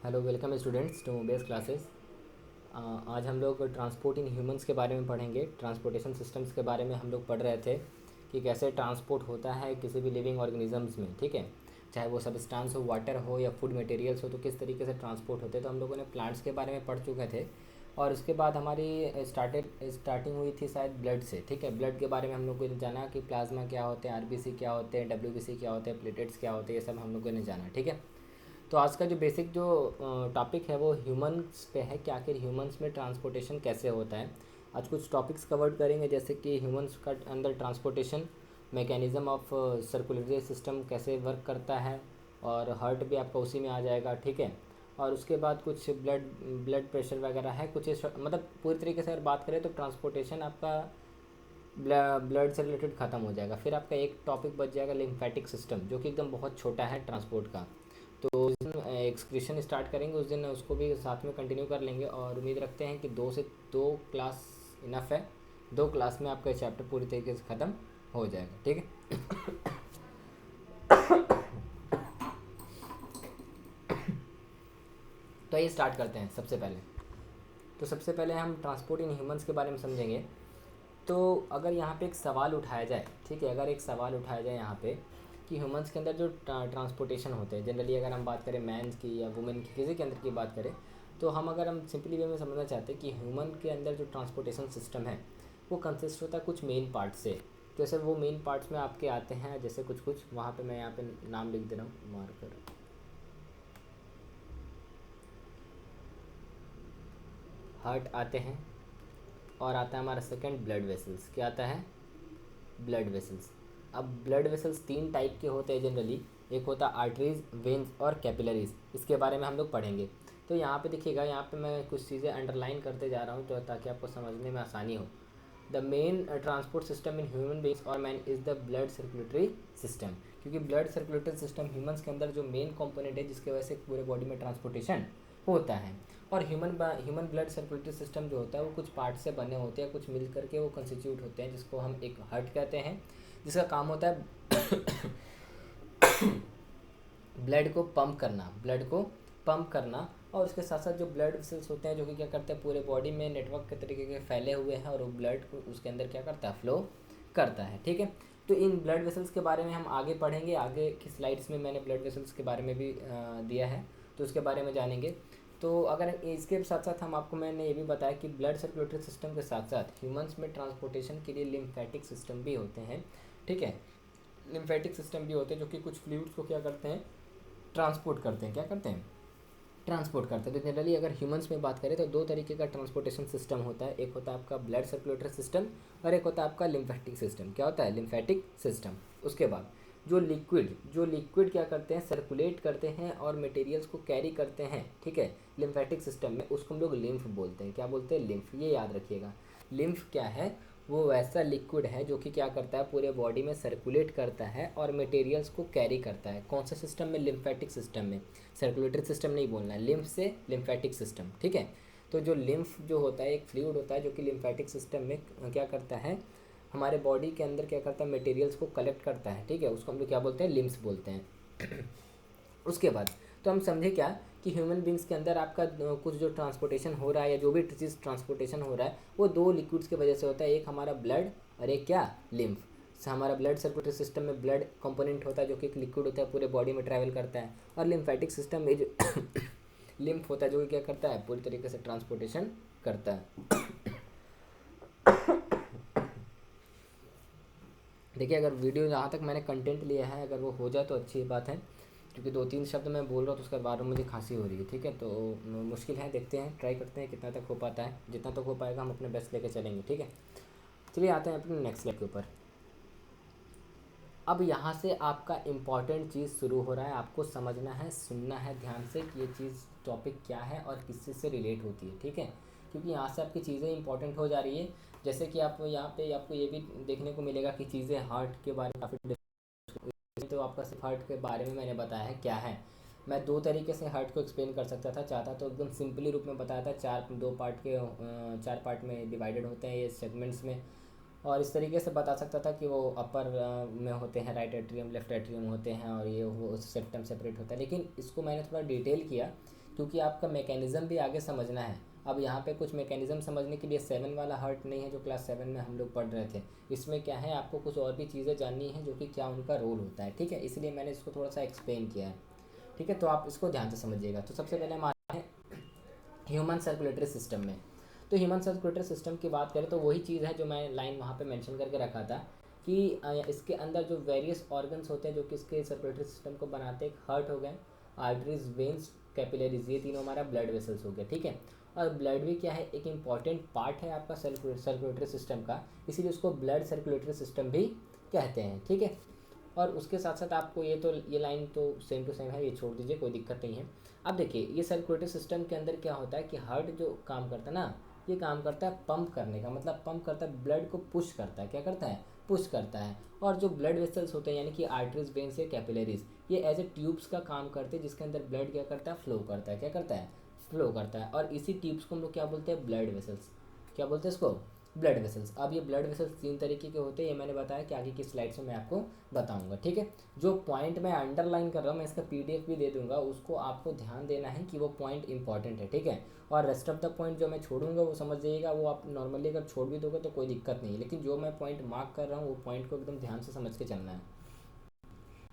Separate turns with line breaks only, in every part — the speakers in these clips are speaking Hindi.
Hello welcome students to Base Classes. आज हम लोग ट्रांसपोर्ट इन ह्यूमंस के बारे में पढ़ेंगे। ट्रांसपोर्टेशन सिस्टम्स के बारे में हम लोग पढ़ रहे थे कि कैसे ट्रांसपोर्ट होता है किसी भी लिविंग ऑर्गेनिजम्स में, ठीक है। चाहे वो सब्सटेंस हो, वाटर हो या फूड मटेरियल्स हो, तो किस तरीके से ट्रांसपोर्ट होते हैं। तो हम लोगों ने प्लांट्स के बारे में पढ़ चुके थे और उसके बाद हमारी स्टार्टिंग हुई थी शायद ब्लड से, ठीक है। ब्लड के बारे में हम लोगों ने जाना कि प्लाज्मा क्या होते हैं, आरबीसी क्या होते हैं, डब्ल्यूबीसी क्या होते हैं, प्लेटेट्स क्या होते हैं, ये सब हम लोगों ने जाना, ठीक है। तो आज का जो बेसिक जो टॉपिक है वो ह्यूमंस पे है कि आखिर ह्यूमंस में ट्रांसपोर्टेशन कैसे होता है। आज कुछ टॉपिक्स कवर करेंगे जैसे कि ह्यूमंस का अंदर transportation, mechanism of circulatory system कैसे वर्क करता है, और हार्ट भी आपका उसी में आ जाएगा, ठीक है। और उसके बाद कुछ ब्लड ब्लड प्रेशर वगैरह है कुछ मतलब पूरी तरीके से अगर बात करें तो ट्रांसपोर्टेशन आपका ब्लड से रिलेटेड ख़त्म हो जाएगा। फिर आपका एक टॉपिक बच जाएगा लिम्फेटिक सिस्टम, जो कि एकदम बहुत छोटा है ट्रांसपोर्ट का। तो जिस दिन एक्सक्रीशन स्टार्ट करेंगे उस दिन उसको भी साथ में कंटिन्यू कर लेंगे, और उम्मीद रखते हैं कि दो क्लास इनफ है। 2 क्लास में आपका चैप्टर पूरी तरीके से ख़त्म हो जाएगा, ठीक है। तो ये स्टार्ट करते हैं सबसे पहले। तो सबसे पहले हम ट्रांसपोर्ट इन ह्यूमंस के बारे में समझेंगे। तो अगर यहाँ पे एक सवाल उठाया जाए, ठीक है, अगर एक सवाल उठाया जाए यहाँ पे कि ह्यूमंस के अंदर जो ट्रांसपोर्टेशन होते हैं, जनरली अगर हम बात करें मैंस की या वुमेन की, किसी के अंदर की बात करें, तो हम सिंपली वे में समझना चाहते हैं कि ह्यूमन के अंदर जो ट्रांसपोर्टेशन सिस्टम है वो कंसिस्ट होता है कुछ मेन पार्ट से। जैसे वो मेन पार्ट्स में आपके आते हैं, जैसे कुछ कुछ वहाँ पे मैं यहाँ पे नाम लिख दे रहा हूँ मार्कर। हार्ट आते हैं, और आता है हमारा सेकंड ब्लड वेसल्स। क्या आता है? Blood vessels. अब ब्लड वेसल्स 3 टाइप के होते हैं जनरली। एक होता है आर्टरीज, वेन्स और कैपिलरीज। इसके बारे में हम लोग पढ़ेंगे। तो यहाँ पे देखिएगा, यहाँ पे मैं कुछ चीज़ें अंडरलाइन करते जा रहा हूँ तो ताकि आपको समझने में आसानी हो। The main transport system in human beings और man is the blood circulatory system. क्योंकि ब्लड सर्कुलेटरी सिस्टम ह्यूमंस के अंदर जो मेन कंपोनेंट है जिसकी वजह से पूरे बॉडी में ट्रांसपोर्टेशन होता है। और ह्यूमन ब्लड सर्कुलेटरी सिस्टम जो होता है वो कुछ पार्ट से बने होते हैं, कुछ मिल करके वो कंस्टिट्यूट होते हैं, जिसको हम एक हार्ट कहते हैं, जिसका काम होता है ब्लड को पंप करना। और उसके साथ साथ जो ब्लड वेसल्स होते हैं जो कि क्या करते हैं, पूरे बॉडी में नेटवर्क के तरीके के फैले हुए हैं, और वो ब्लड को उसके अंदर क्या करता है, फ्लो करता है, ठीक है। तो इन ब्लड वेसल्स के बारे में हम आगे पढ़ेंगे। आगे की स्लाइड्स में मैंने ब्लड वेसल्स के बारे में भी दिया है, तो उसके बारे में जानेंगे। तो अगर इसके साथ साथ मैंने ये भी बताया कि ब्लड सर्कुलेटरी सिस्टम के साथ साथ ह्यूमंस में ट्रांसपोर्टेशन के लिए लिम्फेटिक सिस्टम भी होते हैं, ठीक है। लिम्फेटिक सिस्टम भी होते हैं जो कि कुछ फ्लूइड्स को क्या करते हैं, ट्रांसपोर्ट करते हैं। क्या करते हैं? ट्रांसपोर्ट करते हैं। तो जनरली अगर ह्यूमंस में बात करें तो 2 तरीके का ट्रांसपोर्टेशन सिस्टम होता है। एक होता है आपका ब्लड सर्कुलेटरी सिस्टम, और एक होता है आपका लिम्फेटिक सिस्टम। क्या होता है? Lymphatic system. उसके बाद जो लिक्विड क्या करते हैं, सर्कुलेट करते हैं और मटेरियल्स को कैरी करते हैं, ठीक है, लिम्फेटिक सिस्टम में, उसको हम लोग लिम्फ बोलते हैं। क्या बोलते हैं? लिम्फ। ये याद रखिएगा। लिम्फ क्या है? वो वैसा लिक्विड है जो कि क्या करता है, पूरे बॉडी में सर्कुलेट करता है और मटेरियल्स को कैरी करता है। कौन सा सिस्टम में? लिम्फेटिक सिस्टम में। सर्कुलेटरी सिस्टम नहीं बोलना है, लिम्फ से लिम्फेटिक सिस्टम, ठीक है। तो जो लिम्फ जो होता है एक फ्लूइड होता है जो कि लिम्फेटिक सिस्टम में क्या करता है, हमारे बॉडी के अंदर क्या करता है, मटेरियल्स को कलेक्ट करता है, ठीक है। उसको हम लोग क्या बोलते हैं? लिम्स बोलते हैं। उसके बाद तो हम समझे क्या कि ह्यूमन बींग्स के अंदर आपका कुछ जो ट्रांसपोर्टेशन हो रहा है या जो भी चीज़ ट्रांसपोर्टेशन हो रहा है वो 2 लिक्विड्स की वजह से होता है। एक हमारा ब्लड और एक क्या? लिम्फ। हमारा ब्लड सर्कुलेटरी सिस्टम में ब्लड कंपोनेंट होता है जो कि एक लिक्विड होता है, पूरे बॉडी में ट्रैवल करता है। और लिम्फेटिक सिस्टम में जो लिम्फ होता है जो कि क्या करता है, पूरी तरीके से ट्रांसपोर्टेशन करता है। देखिए, अगर वीडियो जहाँ तक मैंने कंटेंट लिया है अगर वो हो जाए तो अच्छी बात है, क्योंकि 2-3 शब्द मैं बोल रहा हूँ तो उसके बाद मुझे खांसी हो रही है, ठीक है। तो मुश्किल है, देखते हैं, ट्राई करते हैं कितना तक हो पाता है। जितना तक हो पाएगा हम अपने बेस्ट लेके चलेंगे, ठीक है। चलिए आते हैं अपने नेक्स्ट स्लाइड के ऊपर। अब यहाँ से आपका इम्पॉर्टेंट चीज़ शुरू हो रहा है। आपको समझना है, सुनना है ध्यान से कि ये चीज़ टॉपिक क्या है और किस चीज़ से रिलेट होती है, ठीक है। क्योंकि यहाँ से आपकी चीज़ें इंपॉर्टेंट हो जा रही है। जैसे कि आप यहाँ पे आपको ये भी देखने को मिलेगा कि चीज़ें हार्ट के बारे में काफ़ी, तो आपका सिर्फ हार्ट के बारे में मैंने बताया है क्या है। मैं 2 तरीके से हार्ट को एक्सप्लेन कर सकता था, चाहता तो एकदम सिंपली रूप में बताया था। 4 पार्ट में डिवाइडेड होते हैं ये सेगमेंट्स में, और इस तरीके से बता सकता था कि वो अपर में होते हैं, राइट एट्रियम लेफ्ट एट्रियम होते हैं, और ये वो सेप्टम सेपरेट होता है। लेकिन इसको मैंने थोड़ा डिटेल किया क्योंकि आपका मैकेनिज़्म भी आगे समझना है। अब यहाँ पे कुछ मैकेनिज़्म समझने के लिए 7 वाला हार्ट नहीं है जो क्लास 7 में हम लोग पढ़ रहे थे। इसमें क्या है, आपको कुछ और भी चीज़ें जाननी है जो कि क्या उनका रोल होता है, ठीक है, इसलिए मैंने इसको थोड़ा सा एक्सप्लेन किया है, ठीक है। तो आप इसको ध्यान से समझिएगा। तो सबसे पहले हम आते हैं ह्यूमन सर्कुलेटरी सिस्टम में। तो ह्यूमन सर्कुलेटरी सिस्टम की बात करें तो वही चीज़ है जो मैं लाइन वहाँ पे मेंशन करके रखा था कि इसके अंदर जो वेरियस ऑर्गन्स होते हैं जो कि इसके सर्कुलेटरी सिस्टम को बनाते हैं। एक हार्ट हो गए, आर्टरीज, वेन्स, कैपिलरीज, ये तीनों हमारा ब्लड वेसल्स हो गए, ठीक है। और ब्लड भी क्या है, एक इंपॉर्टेंट पार्ट है आपका सर्कुलेटरी सिस्टम का, इसीलिए उसको ब्लड सर्कुलेटरी सिस्टम भी कहते हैं, ठीक है। और उसके साथ साथ आपको ये लाइन तो सेम टू सेम है, ये छोड़ दीजिए, कोई दिक्कत नहीं है। अब देखिए ये सर्कुलेटरी सिस्टम के अंदर क्या होता है कि हार्ट जो काम करता है ना, ये काम करता है पंप करने का, मतलब पंप करता है, ब्लड को पुश करता है, क्या करता है, पुश करता है। और जो ब्लड वेसल्स होते हैं यानी कि आर्टरीज, वेन्स या कैपिलरीज, ये एज ए ट्यूब्स का काम करते हैं जिसके अंदर ब्लड क्या करता है, फ्लो करता है, क्या करता है, फ्लो करता है। और इसी ट्यूब्स को हम लोग क्या बोलते हैं, ब्लड वेसल्स, क्या बोलते हैं इसको, ब्लड वेसल्स। अब ये ब्लड वेसल्स 3 तरीके के होते हैं, ये मैंने बताया कि आगे की स्लाइड्स में मैं आपको बताऊंगा, ठीक है। जो पॉइंट मैं अंडरलाइन कर रहा हूँ मैं इसका पीडीएफ भी दे दूंगा, उसको आपको ध्यान देना है कि वो पॉइंट इंपॉर्टेंट है, ठीक है। और रेस्ट ऑफ द पॉइंट जो मैं छोड़ूंगा वो समझ जाइएगा, वो आप नॉर्मली अगर छोड़ भी दोगे तो कोई दिक्कत नहीं है, लेकिन जो मैं पॉइंट मार्क कर रहा हूँ वो पॉइंट को एकदम ध्यान से समझ के चलना है।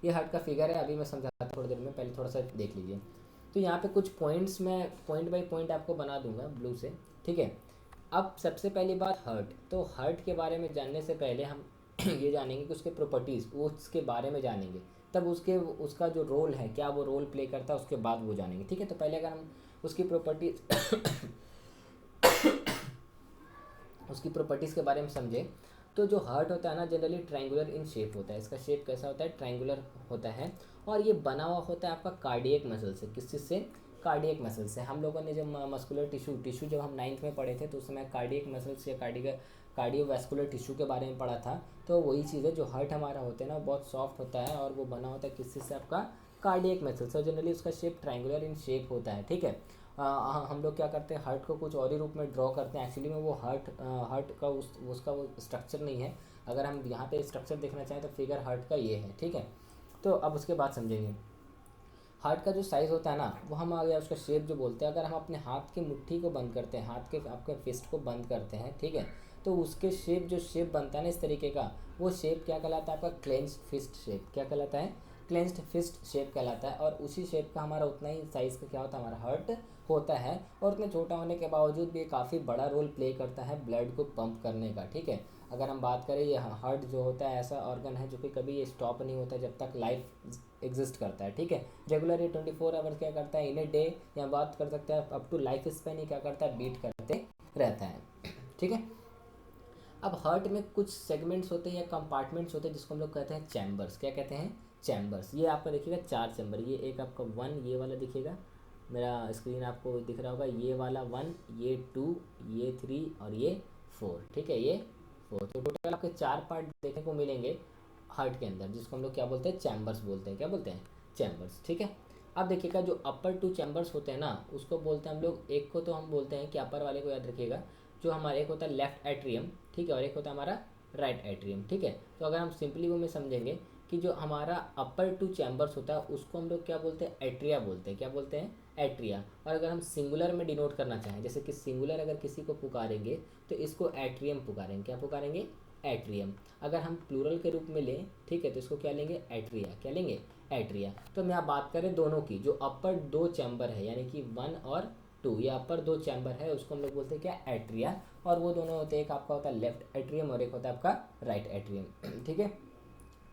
ये हार्ट का फिगर है, अभी मैं समझाता हूँ थोड़ी देर में, पहले थोड़ा सा देख लीजिए। तो यहाँ पे कुछ पॉइंट्स मैं पॉइंट बाई पॉइंट आपको बना दूंगा ब्लू से, ठीक है। अब सबसे पहली बात हार्ट, तो हार्ट के बारे में जानने से पहले हम ये जानेंगे कि उसके प्रॉपर्टीज़, वो उसके बारे में जानेंगे, तब उसका जो रोल है, क्या वो रोल प्ले करता है, उसके बाद वो जानेंगे, ठीक है। तो पहले अगर हम उसकी प्रॉपर्टीज़ उसकी प्रॉपर्टीज़ के बारे में समझें, तो जो हार्ट होता है ना जनरली ट्रायंगुलर इन शेप होता है, इसका शेप कैसा होता है, ट्रायंगुलर होता है। और ये बना हुआ होता है आपका कार्डियक मसल से, किस चीज़ से, कार्डियक मसल से। हम लोगों ने जब मस्कुलर टिश्यू जब हम 9th में पढ़े थे तो उस समय कार्डियक मसल्स या कार्डियोवैस्कुलर टिश्यू के बारे में पढ़ा था। तो वही चीज़ है, जो हार्ट हमारा होता है ना बहुत सॉफ्ट होता है और वो बना होता है किस चीज़ से, आपका कार्डियक मसल से। जनरली उसका शेप ट्रायंगुलर इन शेप होता है, ठीक है। हम लोग क्या करते हैं, हार्ट को कुछ और ही रूप में ड्रॉ करते हैं, एक्चुअली में वो हार्ट का उसका वो स्ट्रक्चर नहीं है। अगर हम यहाँ पे स्ट्रक्चर देखना चाहें तो फिगर हार्ट का ये है, ठीक है। तो अब उसके बाद समझेंगे हार्ट का जो साइज़ होता है ना, वो हम आ गया उसका शेप जो बोलते हैं। अगर हम अपने हाथ की मुट्ठी को बंद करते हैं, हाथ के आपके फिस्ट को बंद करते हैं, ठीक है, तो उसके जो शेप बनता है ना इस तरीके का, वो शेप क्या कहलाता है, आपका क्लेंस्ड फिस्ट शेप, क्या कहलाता है, क्लेंस्ड फिस्ट शेप कहलाता है। और उसी शेप का हमारा उतना ही साइज़ का क्या होता है, हमारा हार्ट होता है। और उतना छोटा होने के बावजूद भी काफ़ी बड़ा रोल प्ले करता है ब्लड को पंप करने का, ठीक है। अगर हम बात करें, ये हार्ट जो होता है ऐसा ऑर्गन है जो कि कभी ये स्टॉप नहीं होता जब तक लाइफ एग्जिस्ट करता है, ठीक है। रेगुलर ये 24 आवर क्या करता है, इन ए डे, या बात कर सकते हैं अप टू लाइफ स्पेन, ही क्या करता है, बीट करते रहता है, ठीक है। अब हार्ट में कुछ सेगमेंट्स होते हैं या कंपार्टमेंट्स होते हैं जिसको हम लोग कहते हैं चैम्बर्स, क्या कहते हैं, चैम्बर्स। ये आपका देखिएगा 4 चैम्बर, ये एक आपका 1, ये वाला दिखेगा, मेरा स्क्रीन आपको दिख रहा होगा, ये वाला 1, ये 2, ये 3 और ये 4, ठीक है, ये 4। तो टोटल आपके 4 पार्ट देखने को मिलेंगे हार्ट के अंदर, जिसको हम लोग क्या बोलते हैं, चैम्बर्स बोलते हैं, क्या बोलते हैं, चैम्बर्स, ठीक है। अब देखिएगा जो अपर 2 चैम्बर्स होते हैं ना, उसको बोलते हैं हम लोग, एक को तो हम बोलते हैं कि अपर वाले को याद रखिएगा, जो हमारे एक होता है लेफ्ट एट्रियम, ठीक है, और एक होता है हमारा राइट एट्रियम, ठीक है। तो अगर हम सिंपली वो में समझेंगे कि जो हमारा अपर 2 चैम्बर्स होता है उसको हम लोग क्या बोलते हैं, एट्रिया बोलते हैं, क्या बोलते हैं, एट्रिया। और अगर हम सिंगुलर में डिनोट करना चाहें, जैसे कि सिंगुलर अगर किसी को पुकारेंगे तो इसको एट्रियम पुकारेंगे, क्या पुकारेंगे, एट्रियम। अगर हम प्लूरल के रूप में लें, ठीक है, तो इसको क्या लेंगे, एट्रिया, क्या लेंगे, एट्रिया। तो मैं आप बात करें दोनों की, जो अपर 2 चैम्बर है यानी कि 1 और 2, ये अपर 2 चैम्बर है उसको हम लोग बोलते हैं क्या, एट्रिया। और वो दोनों होते हैं, एक आपका होता है लेफ्ट एट्रियम और एक होता है आपका राइट एट्रियम, ठीक है।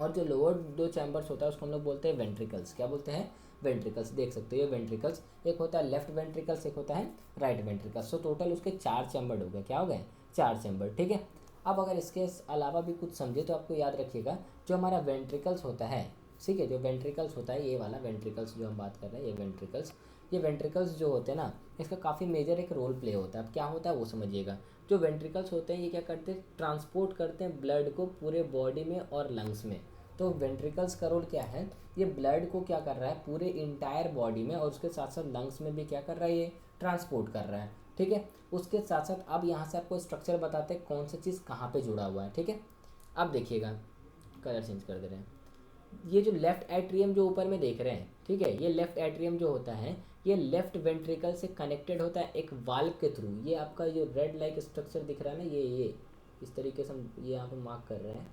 और जो लोअर 2 चैम्बर्स होता है उसको हम लोग बोलते हैं वेंट्रिकल्स, क्या बोलते हैं, वेंट्रिकल्स। देख सकते हो ये वेंट्रिकल्स, एक होता है लेफ्ट वेंट्रिकल्स, एक होता है राइट वेंट्रिकल्स। सो टोटल उसके 4 चैम्बर हो गए, क्या हो गए, 4 चैम्बर, ठीक है। अब अगर इसके अलावा भी कुछ समझे तो आपको याद रखिएगा, जो हमारा वेंट्रिकल्स होता है, ठीक है, जो वेंट्रिकल्स होता है, ये वाला वेंट्रिकल्स जो हम बात कर रहे हैं, ये वेंट्रिकल्स जो होते हैं ना, इसका काफ़ी मेजर एक रोल प्ले होता है। अब क्या होता है वो समझिएगा। जो वेंट्रिकल्स होते हैं ये क्या करते हैं, ट्रांसपोर्ट करते हैं ब्लड को पूरे बॉडी में और लंग्स में। तो वेंट्रिकल्स का रोल क्या है, ये ब्लड को क्या कर रहा है पूरे इंटायर बॉडी में और उसके साथ साथ लंग्स में भी क्या कर रहा है, ये ट्रांसपोर्ट कर रहा है, ठीक है। उसके साथ साथ अब यहाँ से आपको स्ट्रक्चर बताते हैं कौन सा चीज़ कहाँ पे जुड़ा हुआ है, ठीक है। अब देखिएगा, कलर चेंज कर दे रहे हैं। ये जो लेफ्ट एट्रियम जो ऊपर में देख रहे हैं, ठीक है, ये लेफ्ट एट्रियम जो होता है ये लेफ्ट वेंट्रिकल से कनेक्टेड होता है एक वाल्व के थ्रू। ये आपका जो रेड लाइक स्ट्रक्चर दिख रहा है ना, ये इस तरीके से हम ये यहाँ पे मार्क कर रहे हैं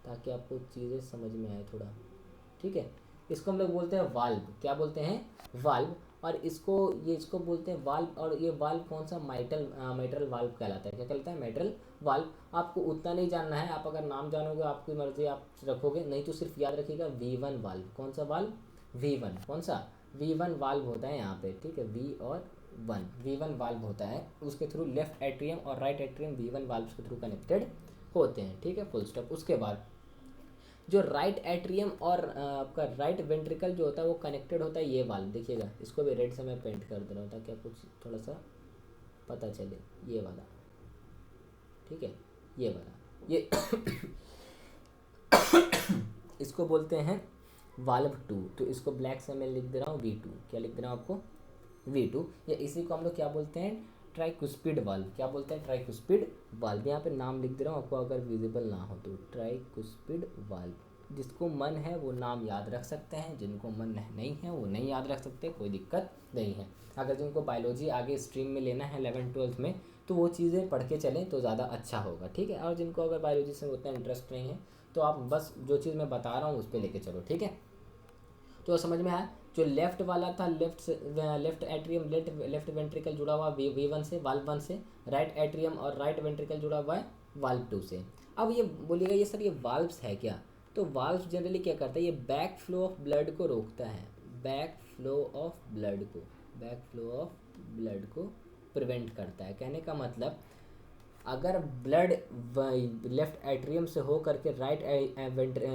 ताकि आपको चीज़ें समझ में आए थोड़ा, ठीक है। इसको हम लोग बोलते हैं वाल्व, क्या बोलते हैं, वाल्व। और इसको बोलते हैं वाल्व। और ये वाल्व कौन सा, माइट्रल वाल्व कहलाता है। क्या कहलाता है, माइट्रल वाल्व। आपको उतना नहीं जानना है, आप अगर नाम जानोगे आपकी मर्जी आप रखोगे, नहीं तो सिर्फ याद रखिएगा V1 वाल्व। कौन सा वाल्व, V1। कौन सा, V1 वाल्व होता है यहाँ पे, ठीक है, V और 1, V1 वाल्व होता है। उसके थ्रू लेफ्ट एट्रियम और राइट एट्रियम V1 वाल्व के थ्रू कनेक्टेड होते हैं, ठीक है, फुल स्टॉप। उसके बाद जो राइट एट्रियम और आपका राइट वेंट्रिकल जो होता है वो कनेक्टेड होता है ये वाल्व। देखिएगा, इसको भी रेड से मैं पेंट कर दे रहा हूँ ताकि आपको थोड़ा सा पता चले। ये वाला, ठीक है, ये वाला, ये इसको बोलते हैं वाल्व 2। तो इसको ब्लैक से मैं लिख दे रहा हूँ V2। क्या लिख दे रहा हूँ आपको, V2। या इसी को हम लोग क्या बोलते हैं, ट्राइकुस्पिड वाल्व। क्या बोलते हैं, ट्राइकुस्पिड वाल्व। यहाँ पे नाम लिख दे रहा हूँ आपको, अगर विजिबल ना हो तो, ट्राइकुस्पिड वाल्व। जिसको मन है वो नाम याद रख सकते हैं, जिनको मन नहीं है वो नहीं याद रख सकते, कोई दिक्कत नहीं है। अगर जिनको बायोलॉजी आगे स्ट्रीम में लेना है 11th-12th में, तो वो चीज़ें पढ़ के चलें तो ज़्यादा अच्छा होगा, ठीक है। और जिनको अगर बायोलॉजी से उतना इंटरेस्ट नहीं है तो आप बस जो चीज़ मैं बता रहा हूँ उस पर लेके चलो, ठीक है। तो समझ में आया। जो लेफ्ट वाला था, लेफ्ट एट्रियम लेफ्ट वेंट्रिकल जुड़ा हुआ V1 से, वाल्व 1 से। राइट एट्रियम और राइट वेंट्रिकल जुड़ा हुआ है वाल्व 2 से। अब ये बोलिएगा ये सर ये वाल्व्स है क्या, तो वाल्व्स जनरली क्या करता है, ये बैक फ्लो ऑफ ब्लड को रोकता है। बैक फ्लो ऑफ ब्लड को, बैक फ्लो ऑफ ब्लड को प्रिवेंट करता है। कहने का मतलब अगर ब्लड लेफ्ट एट्रियम से हो करके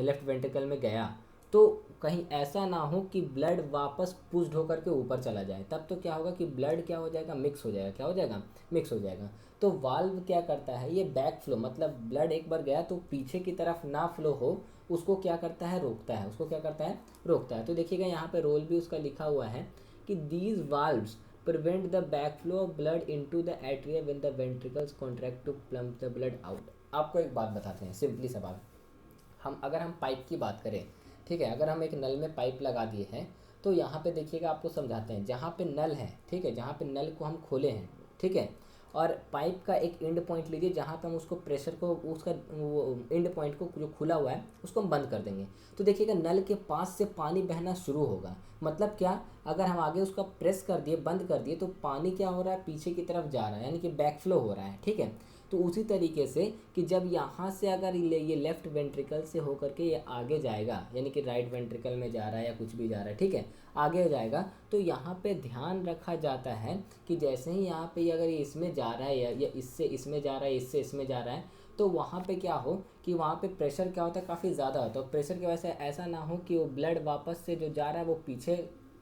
लेफ्ट वेंट्रिकल में गया तो कहीं ऐसा ना हो कि ब्लड वापस पुश्ड होकर के ऊपर चला जाए, तब तो क्या होगा कि ब्लड क्या हो जाएगा, मिक्स हो जाएगा। क्या हो जाएगा, मिक्स हो जाएगा। तो वाल्व क्या करता है, ये बैक फ्लो, मतलब ब्लड एक बार गया तो पीछे की तरफ ना फ्लो हो, उसको क्या करता है, रोकता है। उसको क्या करता है, रोकता है। तो देखिएगा यहाँ पे रोल भी उसका लिखा हुआ है कि these valves prevent the backflow of blood into the atria when the ventricles contract to pump the blood out। आपको एक बात बताते हैं, सिंपली सा बात। अगर हम पाइप की बात करें, ठीक है, अगर हम एक नल में पाइप लगा दिए हैं तो यहाँ पे देखिएगा आपको समझाते हैं, जहाँ पे नल है, ठीक है, जहाँ पे नल को हम खोले हैं, ठीक है, और पाइप का एक एंड पॉइंट लीजिए जहाँ पे हम उसको प्रेशर को, उसका वो एंड पॉइंट को जो खुला हुआ है उसको हम बंद कर देंगे। तो देखिएगा नल के पास से पानी बहना शुरू होगा। मतलब क्या, अगर हम आगे उसका प्रेस कर दिए, बंद कर दिए, तो पानी क्या हो रहा है, पीछे की तरफ जा रहा है, यानी कि बैक फ्लो हो रहा है, ठीक है। तो उसी तरीके से कि जब यहाँ से अगर ये लेफ्ट वेंट्रिकल से होकर के ये आगे जाएगा, यानी कि राइट वेंट्रिकल में जा रहा है या कुछ भी जा रहा है, ठीक है, आगे जाएगा, तो यहाँ पे ध्यान रखा जाता है कि जैसे ही यहाँ पे अगर ये इसमें जा रहा है या इससे इसमें जा रहा है, इससे इसमें जा रहा है, तो वहाँ पे क्या हो कि वहाँ पे प्रेशर क्या होता है, काफ़ी ज़्यादा होता है। प्रेशर की वजह से ऐसा ना हो कि वो ब्लड वापस से जो जा रहा है वो पीछे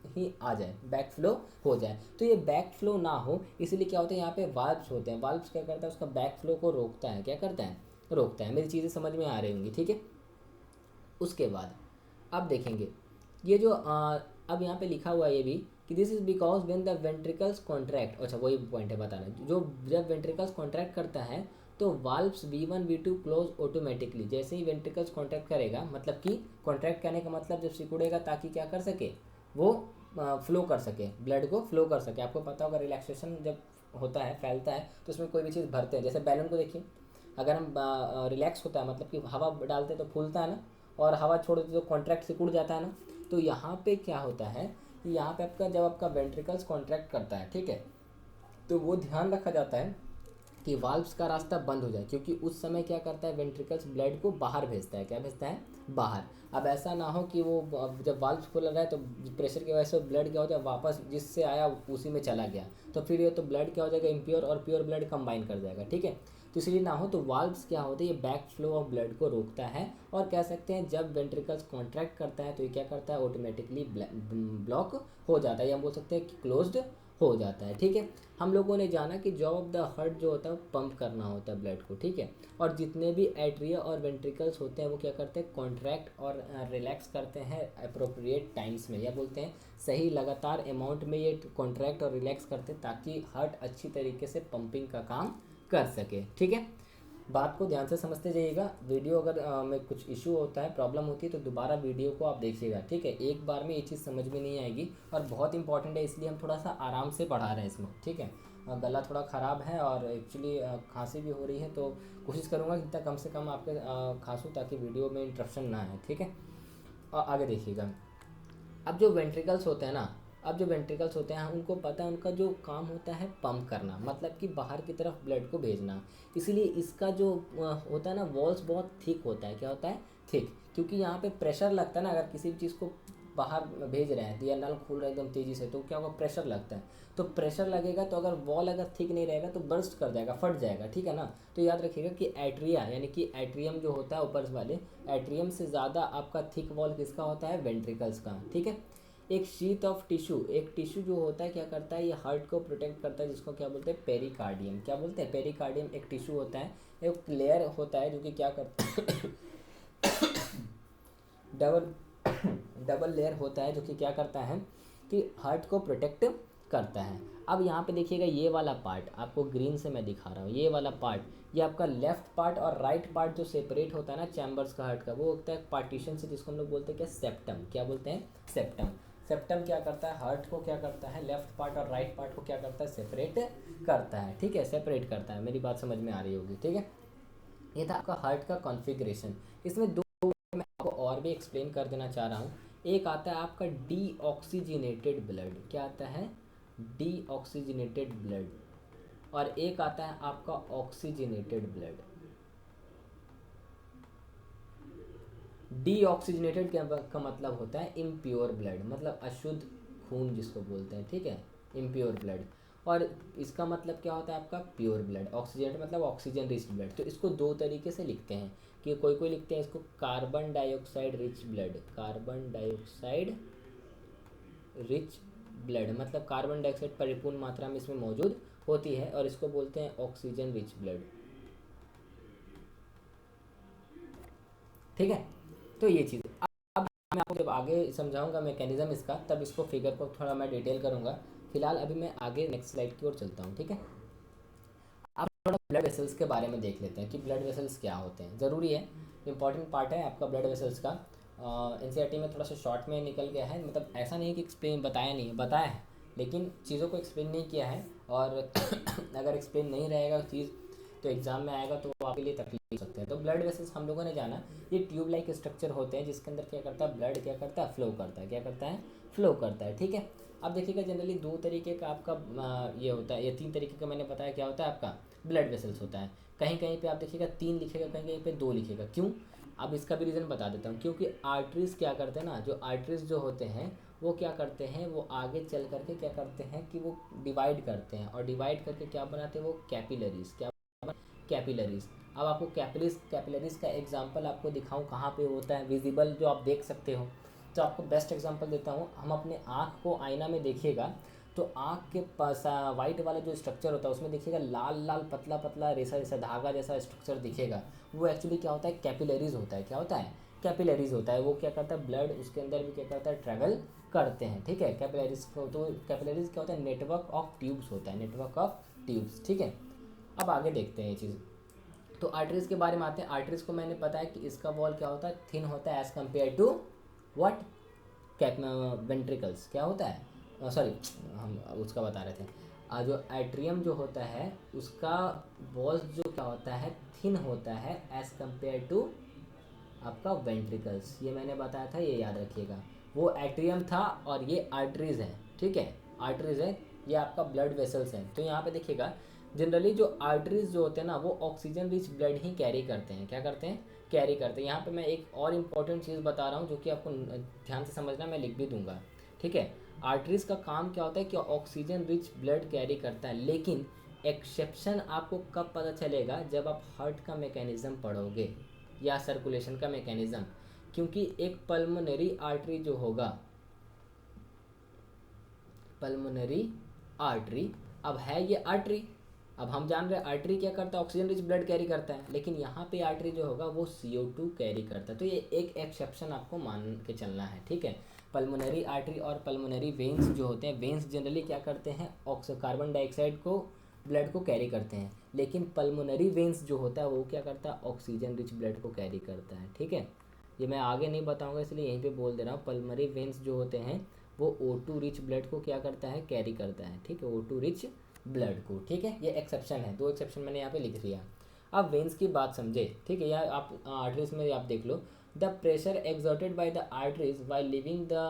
ही आ जाए, बैक फ्लो हो जाए। तो ये बैक फ्लो ना हो इसलिए क्या होता है, यहाँ पे वाल्व्स होते हैं। वाल्व्स क्या करता है, उसका बैक फ्लो को रोकता है। क्या करता है, रोकता है। मेरी चीज़ें समझ में आ रही होंगी, ठीक है। उसके बाद अब देखेंगे ये जो अब यहाँ पे लिखा हुआ है ये भी कि this is because when the ventricles contract, अच्छा वही पॉइंट है बताना, जो जब वेंट्रिकल्स कॉन्ट्रैक्ट करता है तो valves V1 V2 close automatically. जैसे ही वेंट्रिकल्स कॉन्ट्रैक्ट करेगा, मतलब कि कॉन्ट्रैक्ट करने का मतलब जब सिकुड़ेगा ताकि क्या कर सके, वो फ्लो कर सके, ब्लड को फ्लो कर सके। आपको पता होगा रिलैक्सेशन जब होता है, फैलता है, तो उसमें कोई भी चीज़ भरते हैं। जैसे बैलून को देखिए, अगर हम रिलैक्स होता है मतलब कि हवा डालते हैं तो फूलता है ना, और हवा छोड़ देते तो कॉन्ट्रैक्ट सिकुड़ जाता है ना। तो यहाँ पे क्या होता है कि यहाँ पे आपका जब आपका वेंट्रिकल्स कॉन्ट्रैक्ट करता है, ठीक है, तो वो ध्यान रखा जाता है कि वाल्व्स का रास्ता बंद हो जाए, क्योंकि उस समय क्या करता है, वेंट्रिकल्स ब्लड को बाहर भेजता है। क्या भेजता है, बाहर। अब ऐसा ना हो कि वो जब वाल्व्स खुल रहा है तो प्रेशर की वजह से ब्लड क्या हो जाए, वापस जिससे आया उसी में चला गया, तो फिर ये तो ब्लड क्या हो जाएगा, इम्प्योर और प्योर ब्लड कंबाइन कर जाएगा, ठीक है। तो इसलिए ना हो, तो वाल्व्स क्या होते हैं, ये बैक फ्लो ऑफ ब्लड को रोकता है। और कह सकते हैं जब वेंट्रिकल्स कॉन्ट्रैक्ट करता है तो ये क्या करता है, ऑटोमेटिकली ब्लॉक हो जाता है, या हम बोल सकते हैं कि क्लोज्ड हो जाता है, ठीक है। हम लोगों ने जाना कि जॉब ऑफ द हार्ट जो होता है पंप करना होता है ब्लड को, ठीक है। और जितने भी एट्रिया और वेंट्रिकल्स होते हैं वो क्या करते हैं, कॉन्ट्रैक्ट और रिलैक्स करते हैं अप्रोप्रिएट टाइम्स में, या बोलते हैं सही लगातार अमाउंट में ये कॉन्ट्रैक्ट और रिलैक्स करते हैं ताकि हार्ट अच्छी तरीके से पंपिंग का काम कर सके, ठीक है। बात को ध्यान से समझते जाइएगा। वीडियो अगर में कुछ इशू होता है, प्रॉब्लम होती है, तो दोबारा वीडियो को आप देखिएगा, ठीक है। एक बार में ये चीज़ समझ में नहीं आएगी और बहुत इंपॉर्टेंट है, इसलिए हम थोड़ा सा आराम से पढ़ा रहे हैं इसमें, ठीक है। गला थोड़ा ख़राब है और एक्चुअली खांसी भी हो रही है, तो कोशिश करूँगा कि जितना कम से कम आपके खांसूँ, ताकि वीडियो में इंटरप्शन ना आए, ठीक है। और आगे देखिएगा। अब जो वेंट्रिकल्स होते हैं ना, अब जो वेंट्रिकल्स होते हैं उनको पता है उनका जो काम होता है पंप करना, मतलब कि बाहर की तरफ ब्लड को भेजना। इसीलिए इसका जो होता है ना, वॉल्स बहुत थिक होता है। क्या होता है? थिक। क्योंकि यहाँ पे प्रेशर लगता है ना, अगर किसी भी चीज़ को बाहर भेज रहे हैं, तो या नल खोल रहे हैं एकदम तेज़ी से, तो क्या होगा? प्रेशर लगता है। तो प्रेशर लगेगा, तो अगर वॉल अगर थिक नहीं रहेगा तो बर्स्ट कर जाएगा, फट जाएगा, ठीक है ना। तो याद रखिएगा कि एट्रिया यानी कि एट्रियम जो होता है ऊपर वाले, एट्रियम से ज़्यादा आपका थिक वॉल किसका होता है? वेंट्रिकल्स का, ठीक है। एक शीथ ऑफ टिश्यू, एक टिश्यू जो होता है क्या करता है? ये हार्ट को प्रोटेक्ट करता है, जिसको क्या बोलते हैं? पेरिकार्डियम। क्या बोलते हैं? पेरिकार्डियम एक टिश्यू होता है, एक लेयर होता है जो कि क्या करता है डबल डबल लेयर होता है जो कि क्या करता है कि हार्ट को प्रोटेक्ट करता है। अब यहाँ पे देखिएगा, ये वाला पार्ट आपको ग्रीन से मैं दिखा रहा हूँ, ये वाला पार्ट, ये आपका लेफ्ट पार्ट और राइट पार्ट जो सेपरेट होता है ना चैम्बर्स का हार्ट का, वो होता है पार्टीशन से, जिसको हम लोग बोलते हैं क्या? सेप्टम। क्या बोलते हैं? सेप्टम। सेप्टम क्या करता है? हार्ट को क्या करता है? लेफ्ट पार्ट और राइट पार्ट को क्या करता है? सेपरेट करता है, ठीक है। सेपरेट करता है। मेरी बात समझ में आ रही होगी, ठीक है। ये था आपका हार्ट का कॉन्फ़िगरेशन। इसमें दो मैं आपको और भी एक्सप्लेन कर देना चाह रहा हूँ। एक आता है आपका डीऑक्सीजनेटेड ब्लड। क्या आता है? Deoxygenated blood. और एक आता है आपका ऑक्सीजनेटेड ब्लड। डीऑक्सीजनेटेड का मतलब होता है इम्प्योर ब्लड, मतलब अशुद्ध खून जिसको बोलते हैं, ठीक है। Impure blood. और इसका मतलब क्या होता है आपका? Pure blood. ऑक्सीजनेट मतलब ऑक्सीजन रिच ब्लड। तो इसको दो तरीके से लिखते हैं, कि कोई कोई लिखते हैं इसको carbon dioxide rich blood. Carbon dioxide rich blood मतलब कार्बन डाइऑक्साइड परिपूर्ण मात्रा में इसमें मौजूद होती है, और इसको बोलते हैं ऑक्सीजन रिच ब्लड, ठीक है। तो ये चीज़ अब मैं आपको जब आगे समझाऊंगा मैकेनिज्म इसका, तब इसको फिगर को थोड़ा मैं डिटेल करूंगा। फिलहाल अभी मैं आगे नेक्स्ट स्लाइड की ओर चलता हूँ, ठीक है। अब थोड़ा ब्लड वेसल्स के बारे में देख लेते हैं कि ब्लड वेसल्स क्या होते हैं। ज़रूरी है, इंपॉर्टेंट पार्ट है आपका ब्लड वेसल्स का। एनसीईआरटी में थोड़ा सा शॉर्ट में निकल गया है, मतलब ऐसा नहीं है कि एक्सप्लेन बताया नहीं है, बताया है, लेकिन चीज़ों को एक्सप्लेन नहीं किया है। और अगर एक्सप्लेन नहीं रहेगा चीज़, तो एग्ज़ाम में आएगा तो वो आपके लिए तकलीफ हो सकते हैं। तो ब्लड वेसल्स हम लोगों ने जाना, ये ट्यूब लाइक स्ट्रक्चर होते हैं, जिसके अंदर क्या करता है? ब्लड क्या करता है? फ्लो करता है। क्या करता है? फ्लो करता है, ठीक है। अब देखिएगा, जनरली दो तरीके का आपका ये होता है, ये तीन तरीके का मैंने बताया क्या होता है आपका ब्लड वेसल्स होता है। कहीं कहीं पे आप देखिएगा तीन लिखेगा, कहीं कहीं पे दो लिखेगा। क्यों? अब इसका भी रीज़न बता देता हूँ। क्योंकि आर्टरीज क्या करते हैं ना, जो आर्टरीज जो होते हैं वो क्या करते हैं? वो आगे चल करके क्या करते हैं कि वो डिवाइड करते हैं, और डिवाइड करके क्या बनाते हैं? वो कैपिलरीज। क्या? कैपिलरीज। अब आपको कैपिलरीज का एग्जांपल आपको दिखाऊं कहाँ पे होता है विजिबल, जो आप देख सकते हो। तो आपको बेस्ट एग्जांपल देता हूँ। हम अपने आँख को आईना में देखिएगा, तो आँख के पास वाइट वाला जो स्ट्रक्चर होता है, उसमें देखिएगा लाल लाल पतला पतला रेसा जैसा धागा जैसा स्ट्रक्चर दिखेगा। वो एक्चुअली क्या होता है? कैपिलरीज होता है। क्या होता है? कैपिलरीज होता है। वो क्या करता है? ब्लड उसके अंदर भी क्या करता है? ट्रैवल करते हैं, ठीक है। कैपिलरीज को, तो कैपिलरीज क्या होता है? नेटवर्क ऑफ ट्यूब्स होता है, नेटवर्क ऑफ ट्यूब्स, ठीक है। अब आगे देखते हैं ये चीज़। तो आर्टरीज के बारे में आते हैं। आर्टरीज को मैंने बताया कि इसका वॉल क्या होता है? थिन होता है as compare to what? Cap ventricles. क्या होता है? सॉरी, हम उसका बता रहे थे। जो एट्रियम जो होता है उसका वॉल्स जो क्या होता है? थिन होता है एज कम्पेयर टू आपका वेंट्रिकल्स। ये मैंने बताया था, ये याद रखिएगा। वो एट्रियम था और ये आर्टरीज है, ठीक है। आर्टरीज है, ये आपका ब्लड वेसल्स हैं। तो यहाँ पे देखिएगा, जनरली जो आर्टरीज जो होते हैं ना, वो ऑक्सीजन रिच ब्लड ही कैरी करते हैं। क्या करते हैं? कैरी करते हैं। यहाँ पे मैं एक और इम्पॉर्टेंट चीज़ बता रहा हूँ, जो कि आपको ध्यान से समझना, मैं लिख भी दूंगा, ठीक है। आर्टरीज का काम क्या होता है कि ऑक्सीजन रिच ब्लड कैरी करता है, लेकिन एक्सेप्शन आपको कब पता चलेगा? जब आप हार्ट का मैकेनिज्म पढ़ोगे या सर्कुलेशन का मैकेनिज्म। क्योंकि एक पल्मोनरी आर्टरी जो होगा, पल्मोनरी आर्टरी, अब है ये आर्टरी। अब हम जान रहे हैं आर्टरी क्या करता है? ऑक्सीजन रिच ब्लड कैरी करता है, लेकिन यहाँ पे आर्टरी जो होगा वो CO2 कैरी करता है। तो ये एक एक्सेप्शन आपको मान के चलना है, ठीक है। पल्मोनरी आर्टरी और पल्मोनरी वेन्स जो होते हैं, वेन्स जनरली क्या करते हैं? कार्बन डाइऑक्साइड को ब्लड को कैरी करते हैं, लेकिन पल्मोनरी वेन्स जो होता है वो क्या करता है, ऑक्सीजन रिच ब्लड को कैरी करता है। ठीक है, ये मैं आगे नहीं बताऊंगा इसलिए यहीं पे बोल दे रहा हूँ। पल्मोनरी वेन्स जो होते हैं वो O2 रिच ब्लड को क्या करता है, कैरी करता है। ठीक है, O2 रिच ब्लड को। ठीक है, ये एक्सेप्शन है, दो एक्सेप्शन मैंने यहाँ पे लिख लिया। अब वेन्स की बात समझे। ठीक है, या आप आर्टरीज में आप देख लो, the pressure exerted by the arteries while leaving the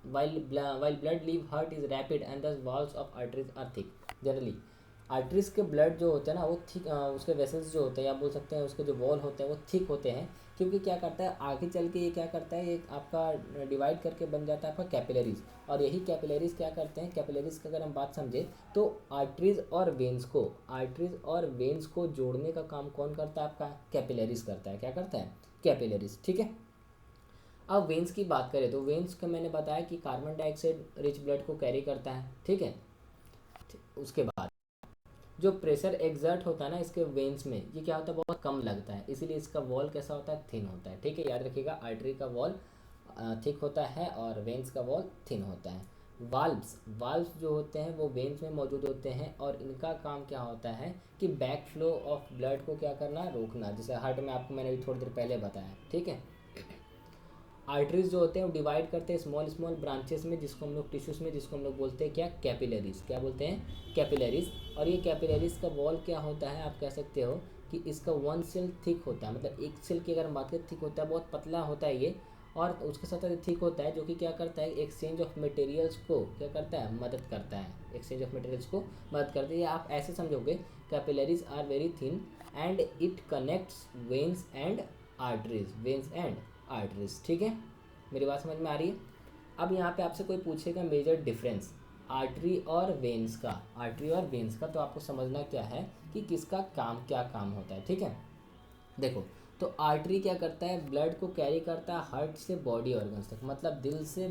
while blood leave heart is rapid and the walls of arteries are thick generally। Arteries के ब्लड जो होते हैं ना वो थिक, उसके वेसल्स जो होते हैं, आप बोल सकते हैं उसके जो वॉल होते हैं वो थिक होते हैं, क्योंकि क्या करता है आगे चल के ये क्या करता है, ये आपका डिवाइड करके बन जाता है आपका कैपिलरीज। और यही कैपिलरीज क्या करते हैं, कैपिलरीज की अगर हम बात समझे तो आर्टरीज और वेन्स को जोड़ने का काम कौन करता है, आपका कैपिलरीज करता है। क्या करता है, कैपिलरीज। ठीक है, अब वेन्स की बात करें तो वेन्स का मैंने बताया कि कार्बन डाइऑक्साइड रिच ब्लड को कैरी करता है। ठीक है, उसके बाद जो प्रेशर एग्जर्ट होता है ना इसके वेन्स में, ये क्या होता है, बहुत कम लगता है, इसीलिए इसका वॉल कैसा होता है, थिन होता है। ठीक है, याद रखिएगा, आर्टरी का वॉल थिक होता है और वेन्स का वॉल थिन होता है। वाल्व्स जो होते हैं वो वेन्स में मौजूद होते हैं और इनका काम क्या होता है कि बैक फ्लो ऑफ ब्लड को क्या करना, रोकना, जैसे हार्ट में आपको मैंने अभी थोड़ी देर पहले बताया। ठीक है, आर्टरीज जो होते हैं वो डिवाइड करते हैं स्मॉल स्मॉल ब्रांचेस में, जिसको हम लोग टिश्यूज में, जिसको हम लोग बोलते हैं क्या, कैपिलरीज। क्या बोलते हैं, कैपिलरीज। और ये कैपिलरीज का वॉल क्या होता है, आप कह सकते हो कि इसका वन सेल थिक होता है, मतलब एक सेल की अगर हम बात करें थिक होता है, बहुत पतला होता है ये, और उसके साथ साथ थिक होता है, जो कि क्या करता है, एक्सचेंज ऑफ मटेरियल्स को क्या करता है, मदद करता है, एक्सचेंज ऑफ मटेरियल्स को मदद करती है। आप ऐसे समझोगे, capillaries are very thin and it connects veins and arteries. ठीक है, मेरी बात समझ में आ रही है। अब यहाँ पे आपसे कोई पूछेगा मेजर डिफरेंस आर्टरी और वेन्स का, तो आपको समझना क्या है कि किसका काम क्या काम होता है। ठीक है, देखो, तो आर्टरी क्या करता है, ब्लड को कैरी करता है हार्ट से बॉडी ऑर्गन्स तक, मतलब दिल से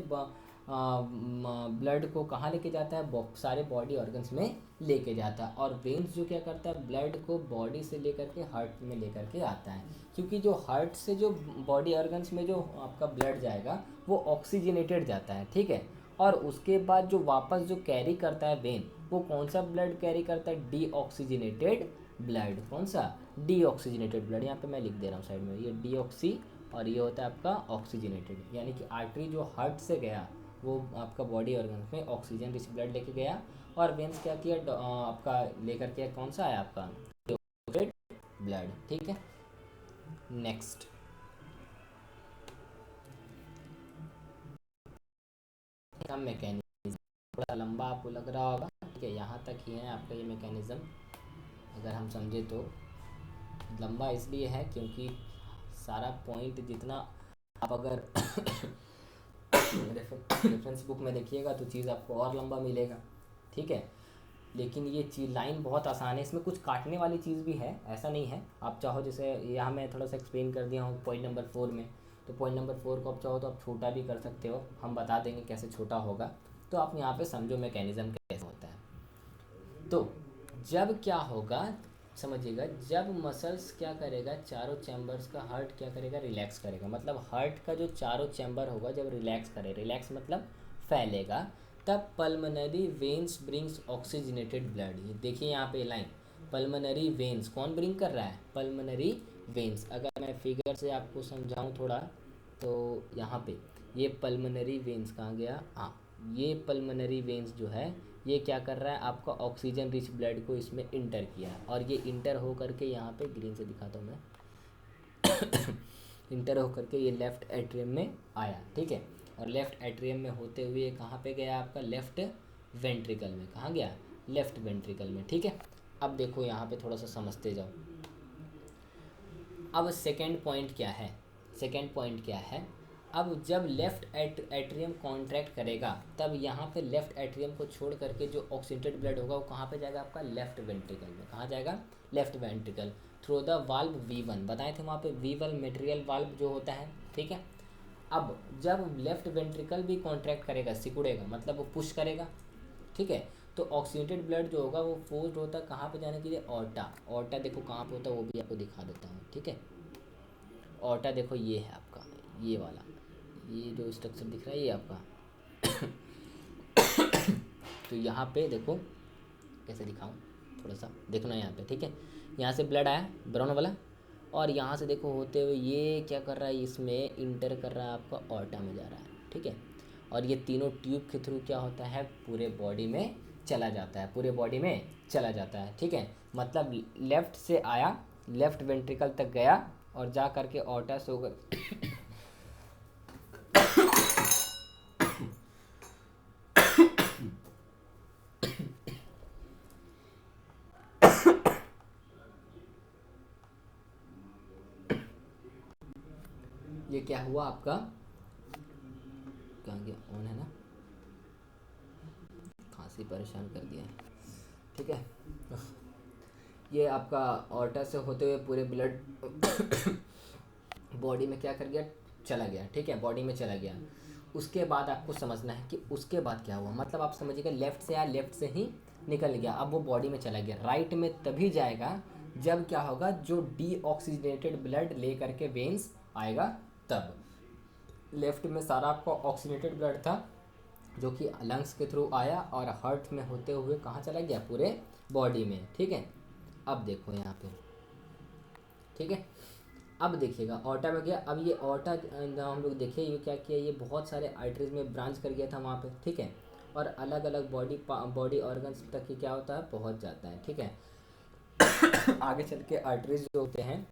ब्लड को कहाँ लेके जाता है, सारे बॉडी ऑर्गन्स में लेके जाता है। और वेन्स जो क्या करता है, ब्लड को बॉडी से लेकर के हार्ट में लेकर के आता है, क्योंकि जो हार्ट से जो बॉडी ऑर्गन्स में जो आपका ब्लड जाएगा वो ऑक्सीजनेटेड जाता है। ठीक है, और उसके बाद जो वापस जो कैरी करता है वेन, वो कौन सा ब्लड कैरी करता है, डीऑक्सीजनेटेड ब्लड। कौन सा, डीऑक्सीजनेटेड ब्लड। यहाँ पे मैं लिख दे रहा हूँ साइड में, ये डीऑक्सी और ये होता है आपका ऑक्सीजनेटेड, यानी कि आर्टरी जो हार्ट से गया वो आपका बॉडी ऑर्गन में ऑक्सीजन रिच ब्लड लेके गया, और वेन्स क्या किया, आपका लेकर के कौन सा आया, आपका ब्लड। ठीक है, नेक्स्ट, हम मैकेनिज्म, थोड़ा लंबा आपको लग रहा होगा। ठीक है, यहाँ तक ही है आपका ये मैकेनिज्म, अगर हम समझे तो लंबा इसलिए है क्योंकि सारा पॉइंट जितना आप अगर रेफरेंस बुक में देखिएगा तो चीज़ आपको और लंबा मिलेगा। ठीक है, लेकिन ये चीज़ लाइन बहुत आसान है, इसमें कुछ काटने वाली चीज़ भी है, ऐसा नहीं है। आप चाहो, जैसे यहाँ मैं थोड़ा सा एक्सप्लेन कर दिया हूँ पॉइंट नंबर 4 में, तो पॉइंट नंबर 4 को आप चाहो तो आप छोटा भी कर सकते हो, हम बता देंगे कैसे छोटा होगा। तो आप यहाँ पे समझो मैकेनिज़्म कैसे होता है। तो जब क्या होगा, समझिएगा, जब मसल्स क्या करेगा, चारों चैम्बर्स का हार्ट क्या करेगा, रिलैक्स करेगा, मतलब हार्ट का जो चारों चैम्बर होगा जब रिलैक्स करे, रिलैक्स मतलब फैलेगा, तब pulmonary veins brings oxygenated blood. ये देखिए यहाँ पे लाइन, पल्मोनरी वेन्स कौन ब्रिंग कर रहा है, पल्मोनरी वेन्स। अगर मैं फिगर से आपको समझाऊँ थोड़ा, तो यहाँ पे ये पल्मोनरी वेन्स कहाँ गया, हाँ, ये पल्मोनरी वेन्स जो है ये क्या कर रहा है, आपका ऑक्सीजन रिच ब्लड को इसमें इंटर किया है, और ये इंटर हो करके यहाँ पे ग्रीन से दिखाता हूँ मैं इंटर हो करके ये लेफ्ट एट्रियम में आया। ठीक है, और लेफ्ट एट्रियम में होते हुए कहाँ पे गया, आपका लेफ्ट वेंट्रिकल में, कहाँ गया, लेफ्ट वेंट्रिकल में। ठीक है, अब देखो यहाँ पे थोड़ा सा समझते जाओ। अब सेकेंड पॉइंट क्या है, सेकेंड पॉइंट क्या है, अब जब लेफ्ट एट्रियम कॉन्ट्रैक्ट करेगा तब यहाँ पे लेफ्ट एट्रियम को छोड़ करके जो ऑक्सीजनेटेड ब्लड होगा वो कहाँ पे जाएगा, आपका लेफ्ट वेंट्रिकल में। कहाँ जाएगा, left ventricle, through the valve V1, बताए थे वहाँ पे V1 मेटेरियल वाल्व जो होता है। ठीक है, अब जब लेफ्ट वेंट्रिकल भी कॉन्ट्रैक्ट करेगा, सिकुड़ेगा, मतलब वो पुश करेगा। ठीक है, तो ऑक्सीजनेटेड ब्लड जो होगा वो फोर्स्ड होता है कहाँ पे जाने के लिए, ऑर्टा। ऑर्टा देखो कहाँ पे होता है वो भी आपको दिखा देता हूँ। ठीक है, ऑर्टा देखो ये है आपका, ये वाला, ये जो स्ट्रक्चर दिख रहा है ये आपका तो यहाँ पे देखो कैसे दिखाऊं, थोड़ा सा देखना यहाँ पे, ठीक है। यहाँ से ब्लड आया ब्राउन वाला, और यहाँ से देखो होते हुए ये क्या कर रहा है, इसमें इंटर कर रहा है, आपका ऑर्टा में जा रहा है, ठीक है। और ये तीनों ट्यूब के थ्रू क्या होता है, पूरे बॉडी में चला जाता है, पूरे बॉडी में चला जाता है, ठीक है। मतलब लेफ्ट से आया, लेफ्ट वेंट्रिकल तक गया, और जा करके ऑर्टा से होकर ये क्या हुआ आपका, कहाँ गया, ऑन है ना, खांसी परेशान कर दिया है, ठीक है। ये आपका ऑर्टा से होते हुए पूरे ब्लड बॉडी में क्या कर गया, चला गया, ठीक है, बॉडी में चला गया। उसके बाद आपको समझना है कि उसके बाद क्या हुआ, मतलब आप समझिएगा लेफ्ट से आया, लेफ्ट से ही निकल गया, अब वो बॉडी में चला गया। राइट में तभी जाएगा जब क्या होगा, जो डीऑक्सीजनेटेड ब्लड ले करके वेन्स आएगा तब। लेफ्ट में सारा आपका ऑक्सीजनेटेड ब्लड था जो कि लंग्स के थ्रू आया और हार्ट में होते हुए कहाँ चला गया, पूरे बॉडी में, ठीक है। अब देखो यहाँ पे, ठीक है, अब देखिएगा ऑर्टा में गया। अब ये ऑर्टा हम लोग देखे ये क्या किया, ये बहुत सारे आर्टरीज में ब्रांच कर गया था वहाँ पे, ठीक है। और अलग अलग बॉडी ऑर्गन्स तक ये क्या होता है, पहुँच जाता है, ठीक है। आगे चल के आर्टरीज जो होते हैं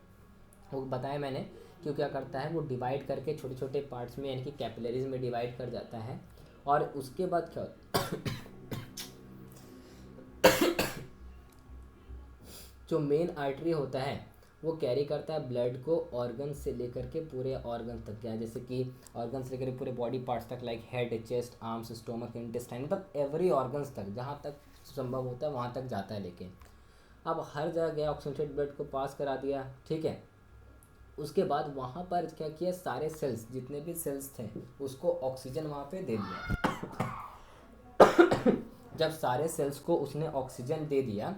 वो बताया मैंने कि क्या करता है, वो डिवाइड करके छोटे छोटे पार्ट्स में यानी कि कैपिलरीज में डिवाइड कर जाता है। और उसके बाद क्या जो मेन आर्टरी होता है वो कैरी करता है ब्लड को ऑर्गन से लेकर के पूरे ऑर्गन तक गया, जैसे कि ऑर्गन से लेकर पूरे बॉडी पार्ट्स तक, like head, chest, arms, stomach, intestine, मतलब एवरी ऑर्गन्स तक, जहाँ तक संभव होता है वहाँ तक जाता है लेके। अब हर जगह गया, ऑक्सीजनेटेड ब्लड को पास करा दिया, ठीक है। उसके बाद वहाँ पर क्या किया, सारे सेल्स, जितने भी सेल्स थे उसको ऑक्सीजन वहाँ पे दे दिया। जब सारे सेल्स को उसने ऑक्सीजन दे दिया,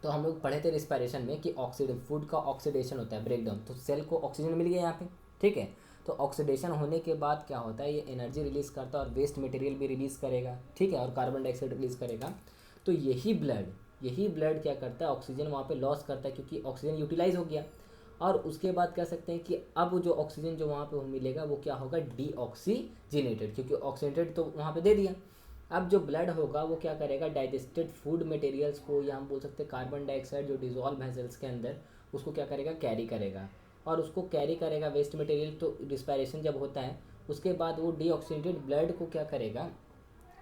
तो हम लोग पढ़े थे रिस्पायरेशन में कि ऑक्सीडेशन, फूड का ऑक्सीडेशन होता है, ब्रेकडाउन, तो सेल को ऑक्सीजन मिल गया यहाँ पे, ठीक है। तो ऑक्सीडेशन होने के बाद क्या होता है, ये एनर्जी रिलीज़ करता है और वेस्ट मटेरियल भी रिलीज़ करेगा, ठीक है, और कार्बन डाइऑक्साइड रिलीज़ करेगा। तो यही ब्लड क्या करता है, ऑक्सीजन वहाँ पे लॉस करता है, क्योंकि ऑक्सीजन यूटिलाइज हो गया। और उसके बाद कह सकते हैं कि अब जो ऑक्सीजन जो वहाँ पे मिलेगा वो क्या होगा, डीऑक्सीजनेटेड, क्योंकि ऑक्सीजनेटेड तो वहाँ पे दे दिया। अब जो ब्लड होगा वो क्या करेगा, डाइजेस्टेड फूड मटेरियल्स को, या हम बोल सकते हैं कार्बन डाइऑक्साइड जो डिजॉल्व है सेल्स के अंदर, उसको क्या करेगा, कैरी करेगा। और उसको कैरी करेगा वेस्ट मटेरियल, तो रिस्पायरेशन जब होता है उसके बाद वो डीऑक्सीजनेटेड ब्लड को क्या करेगा,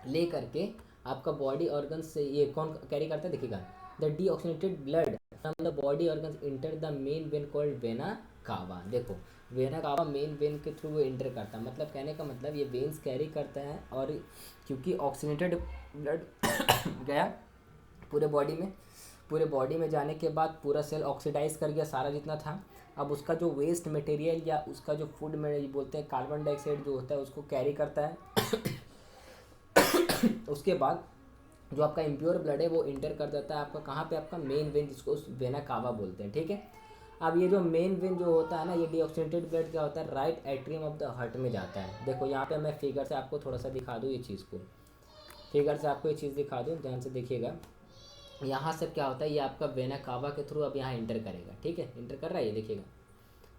ले करके आपका बॉडी ऑर्गन से, ये कौन कैरी करता है देखिएगा, the deoxygenated blood from the body organs enter the main vein called vena cava. देखो वेना कावा मेन वेन के थ्रू वो इंटर करता है, मतलब कहने का मतलब ये वेन्स कैरी करता है। और क्योंकि ऑक्सीजनेटेड ब्लड गया पूरे बॉडी में जाने के बाद पूरा सेल ऑक्सीडाइज कर गया सारा जितना था। अब उसका जो वेस्ट मटेरियल या उसका जो फूड में बोलते हैं कार्बन डाइऑक्साइड जो होता है उसको कैरी करता है। उसके बाद जो आपका इम्प्योर ब्लड है वो इंटर कर देता है आपका कहाँ पे, आपका मेन वेन, जिसको वेना कावा बोलते हैं, ठीक है। अब ये जो मेन वेन जो होता है ना, ये डीऑक्सीजनेटेड ब्लड क्या होता है, right atrium of the heart में जाता है। देखो यहाँ पे मैं फिगर से आपको थोड़ा सा दिखा दूँ, ये चीज़ को फिगर से आपको ये चीज़ दिखा दूँ, ध्यान से देखिएगा। यहाँ से क्या होता है, ये आपका वेना कावा के थ्रू अब यहाँ इंटर करेगा, ठीक है, इंटर कर रहा है, ये देखिएगा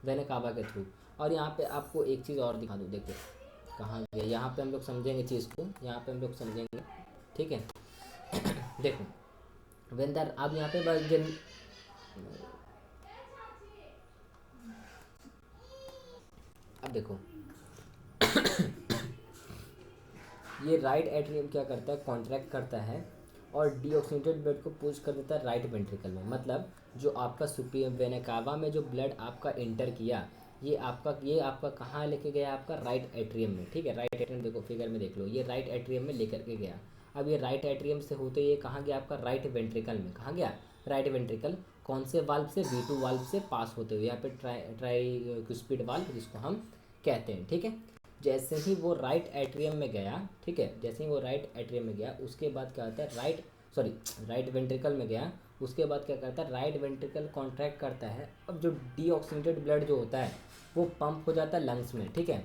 वेना कावा के थ्रू। और यहाँ पे आपको एक चीज़ और दिखा दूँ, देखो कहाँ गया, यहाँ पे हम लोग समझेंगे चीज़ को, यहाँ पे हम लोग समझेंगे, ठीक है। देखो वेंदर अब यहाँ पे अब देखो ये राइट एट्रियम क्या करता है, कॉन्ट्रैक्ट करता है और डीऑक्सीजनेटेड ब्लड को पुश कर देता है राइट वेंट्रिकल में। मतलब जो आपका सुपीरियर वेना कावा में जो ब्लड आपका इंटर किया, ये आपका कहाँ लेके गया, आपका राइट एट्रियम में, ठीक है। राइट एट्रियम देखो फिगर में देख लो, ये राइट एट्रियम में लेकर के गया। अब ये राइट एट्रियम से होते ये कहाँ गया, आपका राइट वेंट्रिकल में, कहाँ गया, राइट वेंट्रिकल, कौन से वाल्व से, V2 वाल्व से पास होते हुए, यहाँ पे ट्राइक्यूस्पिड वाल्व जिसको हम कहते हैं, ठीक है। जैसे ही वो राइट एट्रियम में गया, ठीक है, जैसे ही वो राइट एट्रियम में गया उसके बाद क्या होता है, राइट वेंट्रिकल में गया, उसके बाद क्या करता है, राइट वेंट्रिकल कॉन्ट्रैक्ट करता है। अब जो डीऑक्सीजनेटेड ब्लड जो होता है वो पंप हो जाता है लंग्स में, ठीक है।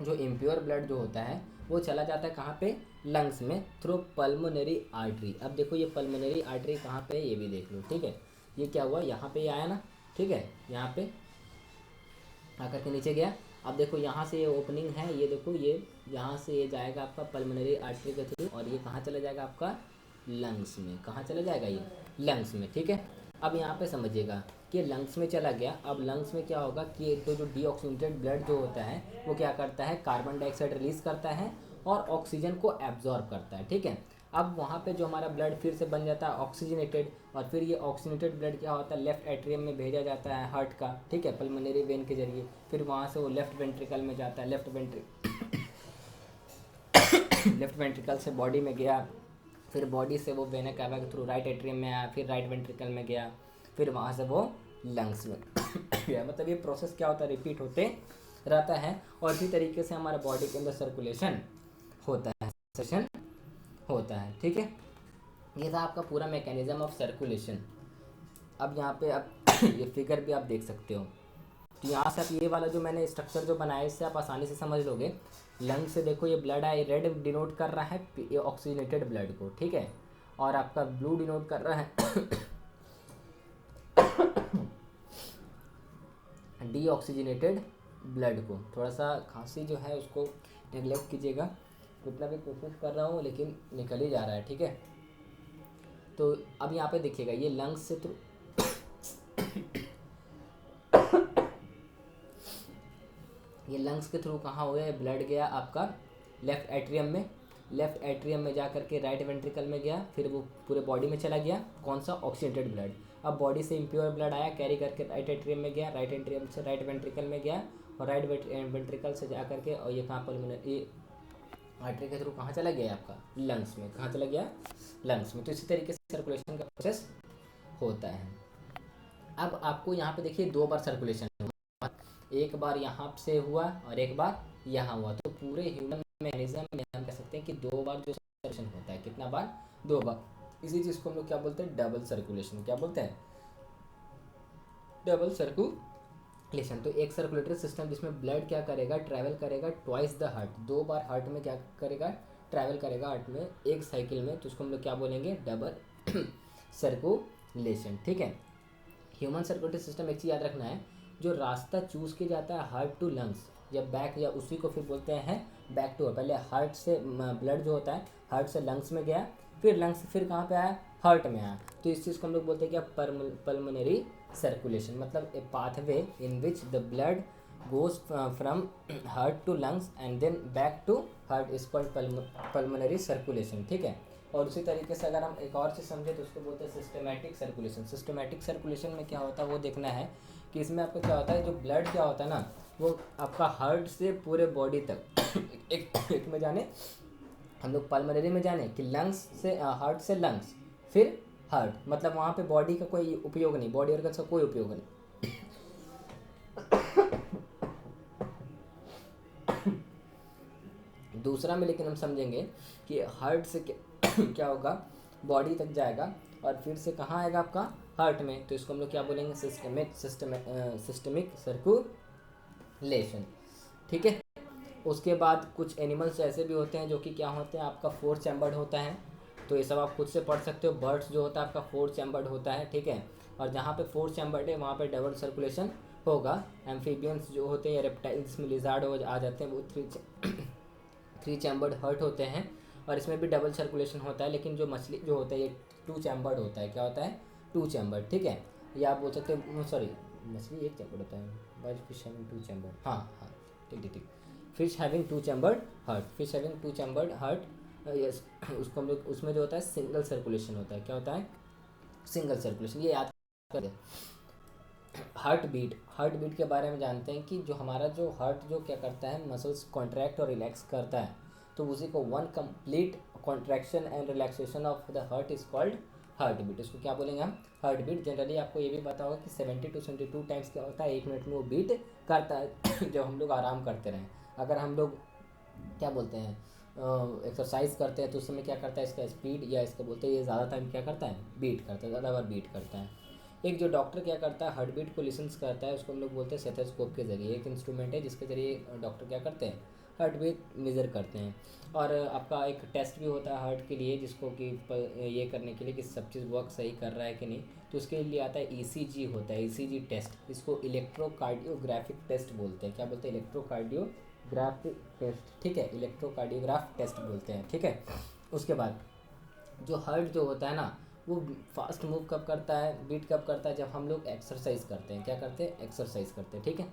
जो इम्प्योर ब्लड जो होता है वो चला जाता है कहाँ पे, लंग्स में, थ्रू पल्मोनरी आर्टरी। अब देखो ये पल्मोनरी आर्टरी कहाँ पे है ये भी देख लो, ठीक है। ये क्या हुआ, यहाँ पे आया ना, ठीक है, यहाँ पे आकर के नीचे गया। अब देखो यहाँ से ये ओपनिंग है, ये देखो ये यहाँ से ये जाएगा आपका पल्मोनरी आर्टरी के थ्रू, और ये कहाँ चला जाएगा आपका, लंग्स में। कहाँ चला जाएगा ये, लंग्स में, ठीक है। अब यहाँ पे समझिएगा कि लंग्स में चला गया। अब लंग्स में क्या होगा कि एक तो जो डीऑक्सीजनेटेड ब्लड जो होता है वो क्या करता है, कार्बन डाइऑक्साइड रिलीज करता है और ऑक्सीजन को एब्जॉर्ब करता है, ठीक है। अब वहाँ पे जो हमारा ब्लड फिर से बन जाता है ऑक्सीजनेटेड, और फिर ये ऑक्सीजनेटेड ब्लड क्या होता है, लेफ्ट एट्रियम में भेजा जाता है हार्ट का, ठीक है, पल्मोनरी वेन के जरिए। फिर वहाँ से वो लेफ्ट वेंट्रिकल में जाता है, लेफ्ट वेंट्रिकल से बॉडी में गया, फिर बॉडी से वो वेना कावा के थ्रू राइट एट्रियम में आया, फिर राइट वेंट्रिकल में गया, फिर वहाँ से वो लंग्स में गया। मतलब ये प्रोसेस क्या होता है, रिपीट होते रहता है। और इसी तरीके से हमारे बॉडी के अंदर सर्कुलेशन होता है, सेशन होता है, ठीक है। ये था आपका पूरा मैकेनिज्म ऑफ सर्कुलेशन। अब यहाँ पे आप ये फिगर भी आप देख सकते हो। तो यहाँ से आप ये वाला जो मैंने स्ट्रक्चर जो बनाया इससे आप आसानी से समझ लोगे। लंग से देखो ये ब्लड है, रेड डिनोट कर रहा है ये ऑक्सीजनेटेड ब्लड को, ठीक है, और आपका ब्लू डिनोट कर रहा है डीऑक्सीजनेटेड ब्लड को। थोड़ा सा खांसी जो है उसको नेगलेक्ट कीजिएगा, उतना भी कोशिश कर रहा हूँ लेकिन निकल ही जा रहा है, ठीक है। तो अब यहाँ पे देखिएगा ये लंग्स से थ्रू ये लंग्स के थ्रू कहाँ हो गया, ब्लड गया आपका लेफ्ट एट्रियम में, लेफ्ट एट्रियम में जा करके राइट वेंट्रिकल में गया, फिर वो पूरे बॉडी में चला गया, कौन सा, ऑक्सीजनेटेड ब्लड। अब बॉडी से इम्प्योर ब्लड आया, कैरी करके राइट एट्रियम में गया, राइट एट्रियम से राइट वेंट्रिकल में गया, और राइट वेंट्रिकल से जा करके और ये कहाँ पर, ये आर्टरी के थ्रू कहाँ चला गया आपका, लंग्स में। कहाँ चला गया, लंग्स में। तो इसी तरीके से सर्कुलेशन का प्रोसेस होता है। अब आपको यहाँ पे देखिए 2 बार सर्कुलेशन हुआ, एक बार यहाँ से हुआ और एक बार यहाँ हुआ। तो पूरे ह्यूमन मैकेनिज्म में हम कह सकते हैं कि 2 बार जो सर्कुलेशन होता है, कितना बार, 2 बार। इसी चीज़ को हम लोग क्या बोलते हैं, डबल सर्कुलेशन। क्या बोलते हैं, डबल सर्कुलेशन। तो एक सर्कुलेटरी सिस्टम जिसमें ब्लड क्या करेगा, ट्रैवल करेगा twice the heart, 2 bar heart में क्या करेगा, ट्रैवल करेगा हार्ट में एक साइकिल में। तो उसको हम लोग क्या बोलेंगे, डबल सर्कुलेशन, ठीक है। ह्यूमन सर्कुलेटरी सिस्टम एक चीज़ याद रखना है, जो रास्ता चूज के जाता है हार्ट टू लंग्स या बैक, या उसी को फिर बोलते हैं बैक टू। पहले हार्ट से ब्लड जो होता है हार्ट से लंग्स में गया, फिर लंग्स फिर कहाँ पे आया, हार्ट में आया। तो इस चीज़ को हम लोग बोलते हैं क्या, पल्मोनरी सर्कुलेशन। मतलब a pathway in which the blood goes from heart to lungs and then back to heart is called pulmonary circulation, ठीक है। और उसी तरीके से अगर हम एक और चीज़ समझे तो उसको बोलते हैं सिस्टमैटिक सर्कुलेशन। सिस्टमैटिक सर्कुलेशन में क्या होता है वो देखना है कि इसमें आपको क्या होता है, जो ब्लड क्या होता है ना, वो आपका हार्ट से पूरे बॉडी तक एक में जाने, हम लोग पल्मोनरी में जाने कि लंग्स से, हार्ट से लंग्स, फिर हार्ट, मतलब वहाँ पे बॉडी का कोई उपयोग नहीं, बॉडी ऑर्गन का कोई उपयोग नहीं। दूसरा में लेकिन हम समझेंगे कि हार्ट से क्या होगा, बॉडी तक जाएगा और फिर से कहाँ आएगा आपका, हार्ट में। तो इसको हम लोग क्या बोलेंगे, सिस्टमिक सर्कुलेशन, ठीक है। उसके बाद कुछ एनिमल्स ऐसे भी होते हैं जो कि क्या होते हैं, आपका 4 चैम्बर्ड होता है। तो ये सब आप खुद से पढ़ सकते हो। बर्ड्स जो होता है आपका 4 चैम्बर्ड होता है, ठीक है। और जहाँ पे 4 चैम्बर्ड है वहाँ पे डबल सर्कुलेशन होगा। एम्फीबियंस जो होते हैं या रेप्टाइल्स में लिजार्ड हो आ जाते हैं, वो 3 चैम्बर्ड हर्ट होते हैं और इसमें भी डबल सर्कुलेशन होता है। लेकिन जो मछली जो होता है ये 2 चैम्बर्ड होता है। क्या होता है, 2 चैम्बर्ड, ठीक है। या आप बोल सकते हो, सॉरी, मछली 1 चैम्बर्ड होता है, बाय फिश हैविंग 2 चैम्बर्ड, हाँ हाँ, ठीक। Fish having 2 chambered heart, fish having 2 chambered heart, yes. उसको हम लोग, उसमें जो होता है सिंगल सर्कुलेशन होता है। क्या होता है, सिंगल सर्कुलेशन। ये याद करें। हार्ट बीट के बारे में जानते हैं कि जो हमारा जो हार्ट जो क्या करता है, मसल्स कॉन्ट्रैक्ट और रिलैक्स करता है, तो उसी को 1 complete contraction and relaxation of the heart is called heart beat. इसको क्या बोलेंगे हम, हार्ट बीट। जनरली आपको ये भी पता होगा कि 70 to 72 टाइम्स क्या होता है, 1 मिनट में वो बीट करता है जब हम लोग आराम करते रहें। अगर हम लोग क्या बोलते हैं, एक्सरसाइज करते हैं तो उस समय क्या करता है, इसका स्पीड या इसका बोलते हैं ये ज़्यादा टाइम क्या करता है, बीट करता है, ज़्यादा बार बीट करता है। एक जो डॉक्टर क्या करता है, हार्ट बीट को लिसन्स करता है, उसको हम लोग बोलते हैं स्टेथोस्कोप के जरिए। एक इंस्ट्रूमेंट है जिसके जरिए डॉक्टर क्या करते हैं, हार्ट बीट मेज़र करते हैं। और आपका एक टेस्ट भी होता है हार्ट के लिए, जिसको कि ये करने के लिए कि सब चीज़ वर्क सही कर रहा है कि नहीं, तो उसके लिए आता है ईसीजी होता है, ईसीजी टेस्ट। इसको इलेक्ट्रोकार्डियोग्राफिक टेस्ट बोलते हैं। क्या बोलते हैं? इलेक्ट्रोकार्डियोग्राफिक टेस्ट, ठीक है, इलेक्ट्रोकार्डियोग्राफ टेस्ट बोलते हैं, ठीक है। उसके बाद जो हार्ट जो होता है ना, वो फास्ट मूव कब करता है, बीट कब करता है? जब हम लोग एक्सरसाइज करते हैं। क्या करते हैं? एक्सरसाइज करते हैं, ठीक है।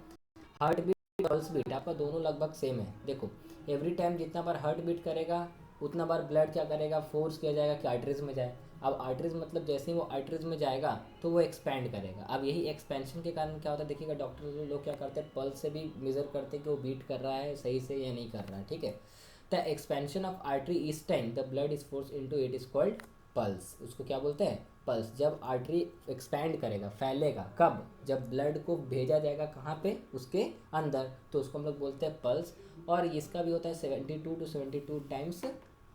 हार्ट बीट पल्स बीट आपका दोनों लगभग सेम है। देखो, एवरी टाइम जितना बार हार्ट बीट करेगा उतना बार ब्लड क्या करेगा, फोर्स किया जाएगा कि आर्टरीज में जाए। अब आर्टरीज मतलब जैसे ही वो आर्टरीज में जाएगा तो वो एक्सपैंड करेगा। अब यही एक्सपेंशन के कारण क्या होता है, देखिएगा डॉक्टर लोग क्या करते हैं, पल्स से भी मेजर करते हैं कि वो बीट कर रहा है सही से या नहीं कर रहा है, ठीक है। द एक्सपेंशन ऑफ आर्टरी इस time the blood is force into it is called pulse. उसको क्या बोलते हैं? पल्स। जब आर्टरी एक्सपैंड करेगा, फैलेगा, कब? जब ब्लड को भेजा जाएगा कहाँ पे? उसके अंदर, तो उसको हम लोग बोलते हैं पल्स। और इसका भी होता है 72 टाइम्स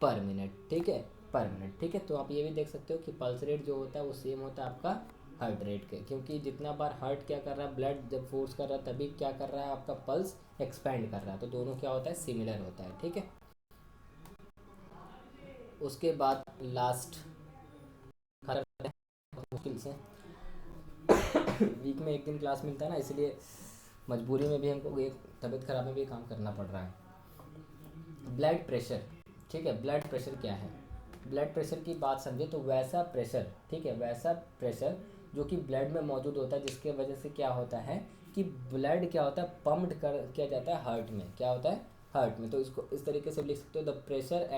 पर मिनट, ठीक है, पर मिनट, ठीक है। तो आप ये भी देख सकते हो कि पल्स रेट जो होता है वो सेम होता है आपका हार्ट रेट के, क्योंकि जितना बार हार्ट क्या कर रहा है, ब्लड जब फोर्स कर रहा है तभी क्या कर रहा है, आपका पल्स एक्सपैंड कर रहा है। तो दोनों क्या होता है? सिमिलर होता है, ठीक है। उसके बाद लास्ट मुश्किल से वीक में एक दिन क्लास मिलता है ना, इसलिए मजबूरी में भी हमको एक तबीयत खराब में भी काम करना पड़ रहा है। ब्लड प्रेशर, ठीक है। ब्लड प्रेशर क्या है? ब्लड प्रेशर की बात समझे तो वैसा प्रेशर, ठीक है, वैसा प्रेशर जो कि ब्लड में मौजूद होता है, जिसके वजह से क्या होता है कि ब्लड क्या होता है, पम्प्ड कर किया जाता है हार्ट में। क्या होता है? हार्ट में। तो इसको इस तरीके से लिख सकते हो, the pressure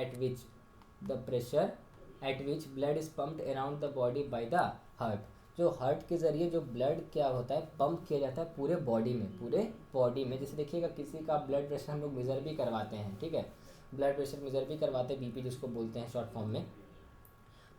at which blood is pumped around the body by the heart. जो हार्ट के ज़रिए जो ब्लड क्या होता है, पंप किया जाता है पूरे बॉडी में, पूरे बॉडी में। जैसे देखिएगा किसी का ब्लड प्रेशर हम लोग मेज़र भी करवाते हैं, ठीक है, ब्लड प्रेशर मेज़र भी करवाते हैं, बीपी जिसको बोलते हैं शॉर्ट फॉर्म में।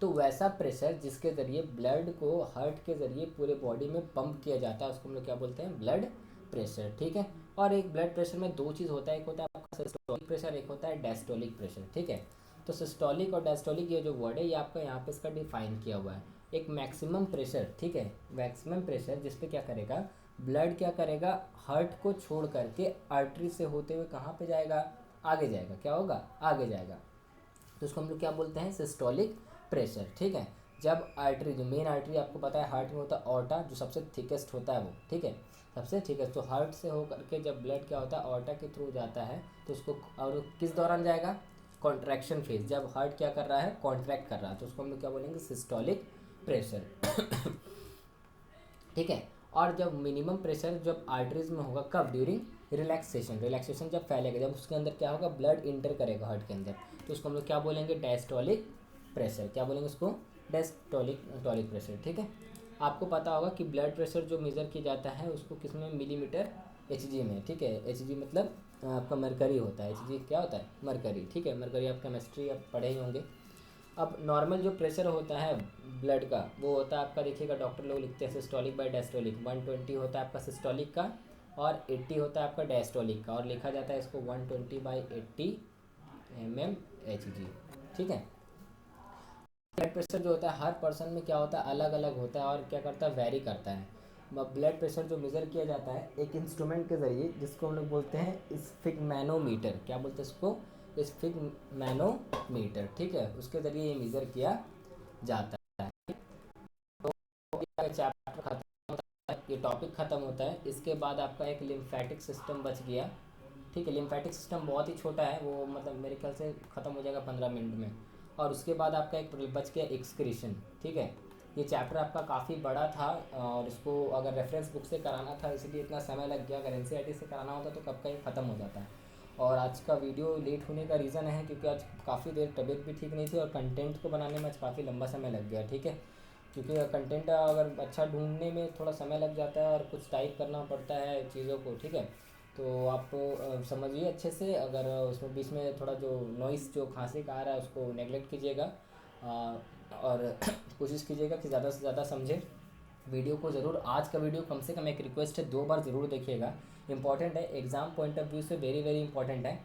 तो वैसा प्रेशर जिसके ज़रिए ब्लड को हार्ट के ज़रिए पूरे बॉडी में पंप किया जाता है, उसको हम लोग क्या बोलते हैं? ब्लड प्रेशर, ठीक है। और एक ब्लड प्रेशर में दो चीज़ होता है, एक होता है आपका सिस्टोलिक प्रेशर, एक होता है डायस्टोलिक प्रेशर, ठीक है। तो सिस्टोलिक और डायस्टोलिक ये जो वर्ड है ये आपका यहाँ पे इसका डिफाइन किया हुआ है। एक मैक्सिमम प्रेशर, ठीक है, मैक्सिमम प्रेशर जिस पे क्या करेगा, ब्लड क्या करेगा, हार्ट को छोड़ करके आर्टरी से होते हुए कहाँ पे जाएगा? आगे जाएगा। क्या होगा? आगे जाएगा। तो उसको हम लोग क्या बोलते हैं? सिस्टोलिक प्रेशर, ठीक है। जब आर्टरी, जो मेन आर्टरी आपको पता है हार्ट में होता है ऑर्टा, जो सबसे थिकेस्ट होता है वो, ठीक है, सबसे थिकेस्ट। तो हार्ट से हो करके जब ब्लड क्या होता है, ऑर्टा के थ्रू जाता है, तो उसको, और किस दौरान जाएगा? कॉन्ट्रैक्शन फेज, जब हार्ट क्या कर रहा है, कॉन्ट्रैक्ट कर रहा है, तो उसको हम लोग क्या बोलेंगे? सिस्टोलिक प्रेशर ठीक है। और जब मिनिमम प्रेशर जब आर्टरीज में होगा, कब? During relaxation. रिलैक्सेशन जब फैलेगा, जब उसके अंदर क्या होगा, ब्लड इंटर करेगा हार्ट के अंदर, तो उसको हम लोग क्या बोलेंगे? Diastolic pressure. क्या बोलेंगे उसको? डायस्टोलिक प्रेशर, ठीक है। आपको पता होगा कि ब्लड प्रेशर जो मेज़र किया जाता है उसको किस में? मिलीमीटर एचजी में, ठीक है। एचजी मतलब आपका मरकरी होता है। एचजी क्या होता है? मरकरी, ठीक है। मरकरी आप केमिस्ट्री आप पढ़े ही होंगे। अब नॉर्मल जो प्रेशर होता है ब्लड का, वो होता है आपका, देखिएगा डॉक्टर लोग लिखते हैं सिस्टोलिक बाय डायस्टोलिक। 120 होता है आपका सिस्टोलिक का और 80 होता है आपका डायस्टोलिक का, और लिखा जाता है इसको 120/80 mmHg, ठीक है। ब्लड प्रेशर जो होता है हर पर्सन में क्या होता है, अलग अलग होता है और क्या करता है, वेरी करता है। ब्लड प्रेशर जो मेज़र किया जाता है एक इंस्ट्रूमेंट के ज़रिए, जिसको हम लोग बोलते हैं स्फिग्मैनोमीटर। क्या बोलते हैं इसको? स्फिग्मैनोमीटर, ठीक है, उसके ज़रिए ये मेज़र किया जाता है। तो ये चैप्टर खत्म होता है, ये टॉपिक ख़त्म होता है। इसके बाद आपका एक लिम्फेटिक सिस्टम बच गया, ठीक है। लिम्फेटिक सिस्टम बहुत ही छोटा है, वो मतलब मेरे ख्याल से ख़त्म हो जाएगा 15 मिनट में। और उसके बाद आपका एक बच गया एक्सक्रीशन, ठीक है। ये चैप्टर आपका काफ़ी बड़ा था और इसको अगर रेफरेंस बुक से कराना था इसलिए इतना समय लग गया, अगर एनसीईआरटी से कराना होता तो कब का ये ख़त्म हो जाता है। और आज का वीडियो लेट होने का रीज़न है क्योंकि आज काफ़ी देर तबीयत भी ठीक नहीं थी और कंटेंट को बनाने में आज काफ़ी लंबा समय लग गया, ठीक है। क्योंकि कंटेंट अगर अच्छा ढूंढने में थोड़ा समय लग जाता है और कुछ टाइप करना पड़ता है चीज़ों को, ठीक है। तो आप समझिए अच्छे से, अगर उसमें बीच में थोड़ा जो नॉइस जो खांसी का आ रहा है उसको नेगलेक्ट कीजिएगा और कोशिश कीजिएगा कि ज़्यादा से ज़्यादा समझें वीडियो को। ज़रूर आज का वीडियो कम से कम एक रिक्वेस्ट है 2 बार ज़रूर देखिएगा, इंपॉर्टेंट है, एग्ज़ाम पॉइंट ऑफ व्यू से वेरी वेरी इंपॉर्टेंट है।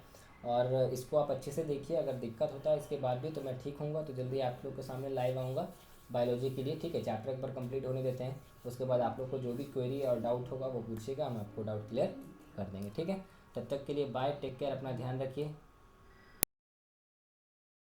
और इसको आप अच्छे से देखिए, अगर दिक्कत होता है इसके बाद भी तो मैं ठीक होऊंगा तो जल्दी आप लोग के सामने लाइव आऊँगा बायोलॉजी के लिए, ठीक है। चैप्टर एक बार कंप्लीट होने देते हैं, उसके बाद आप लोग को जो भी क्वेरी और डाउट होगा वो पूछिएगा, हम आपको डाउट क्लियर कर देंगे, ठीक है। तब तक के लिए बाय, टेक केयर, अपना ध्यान रखिए।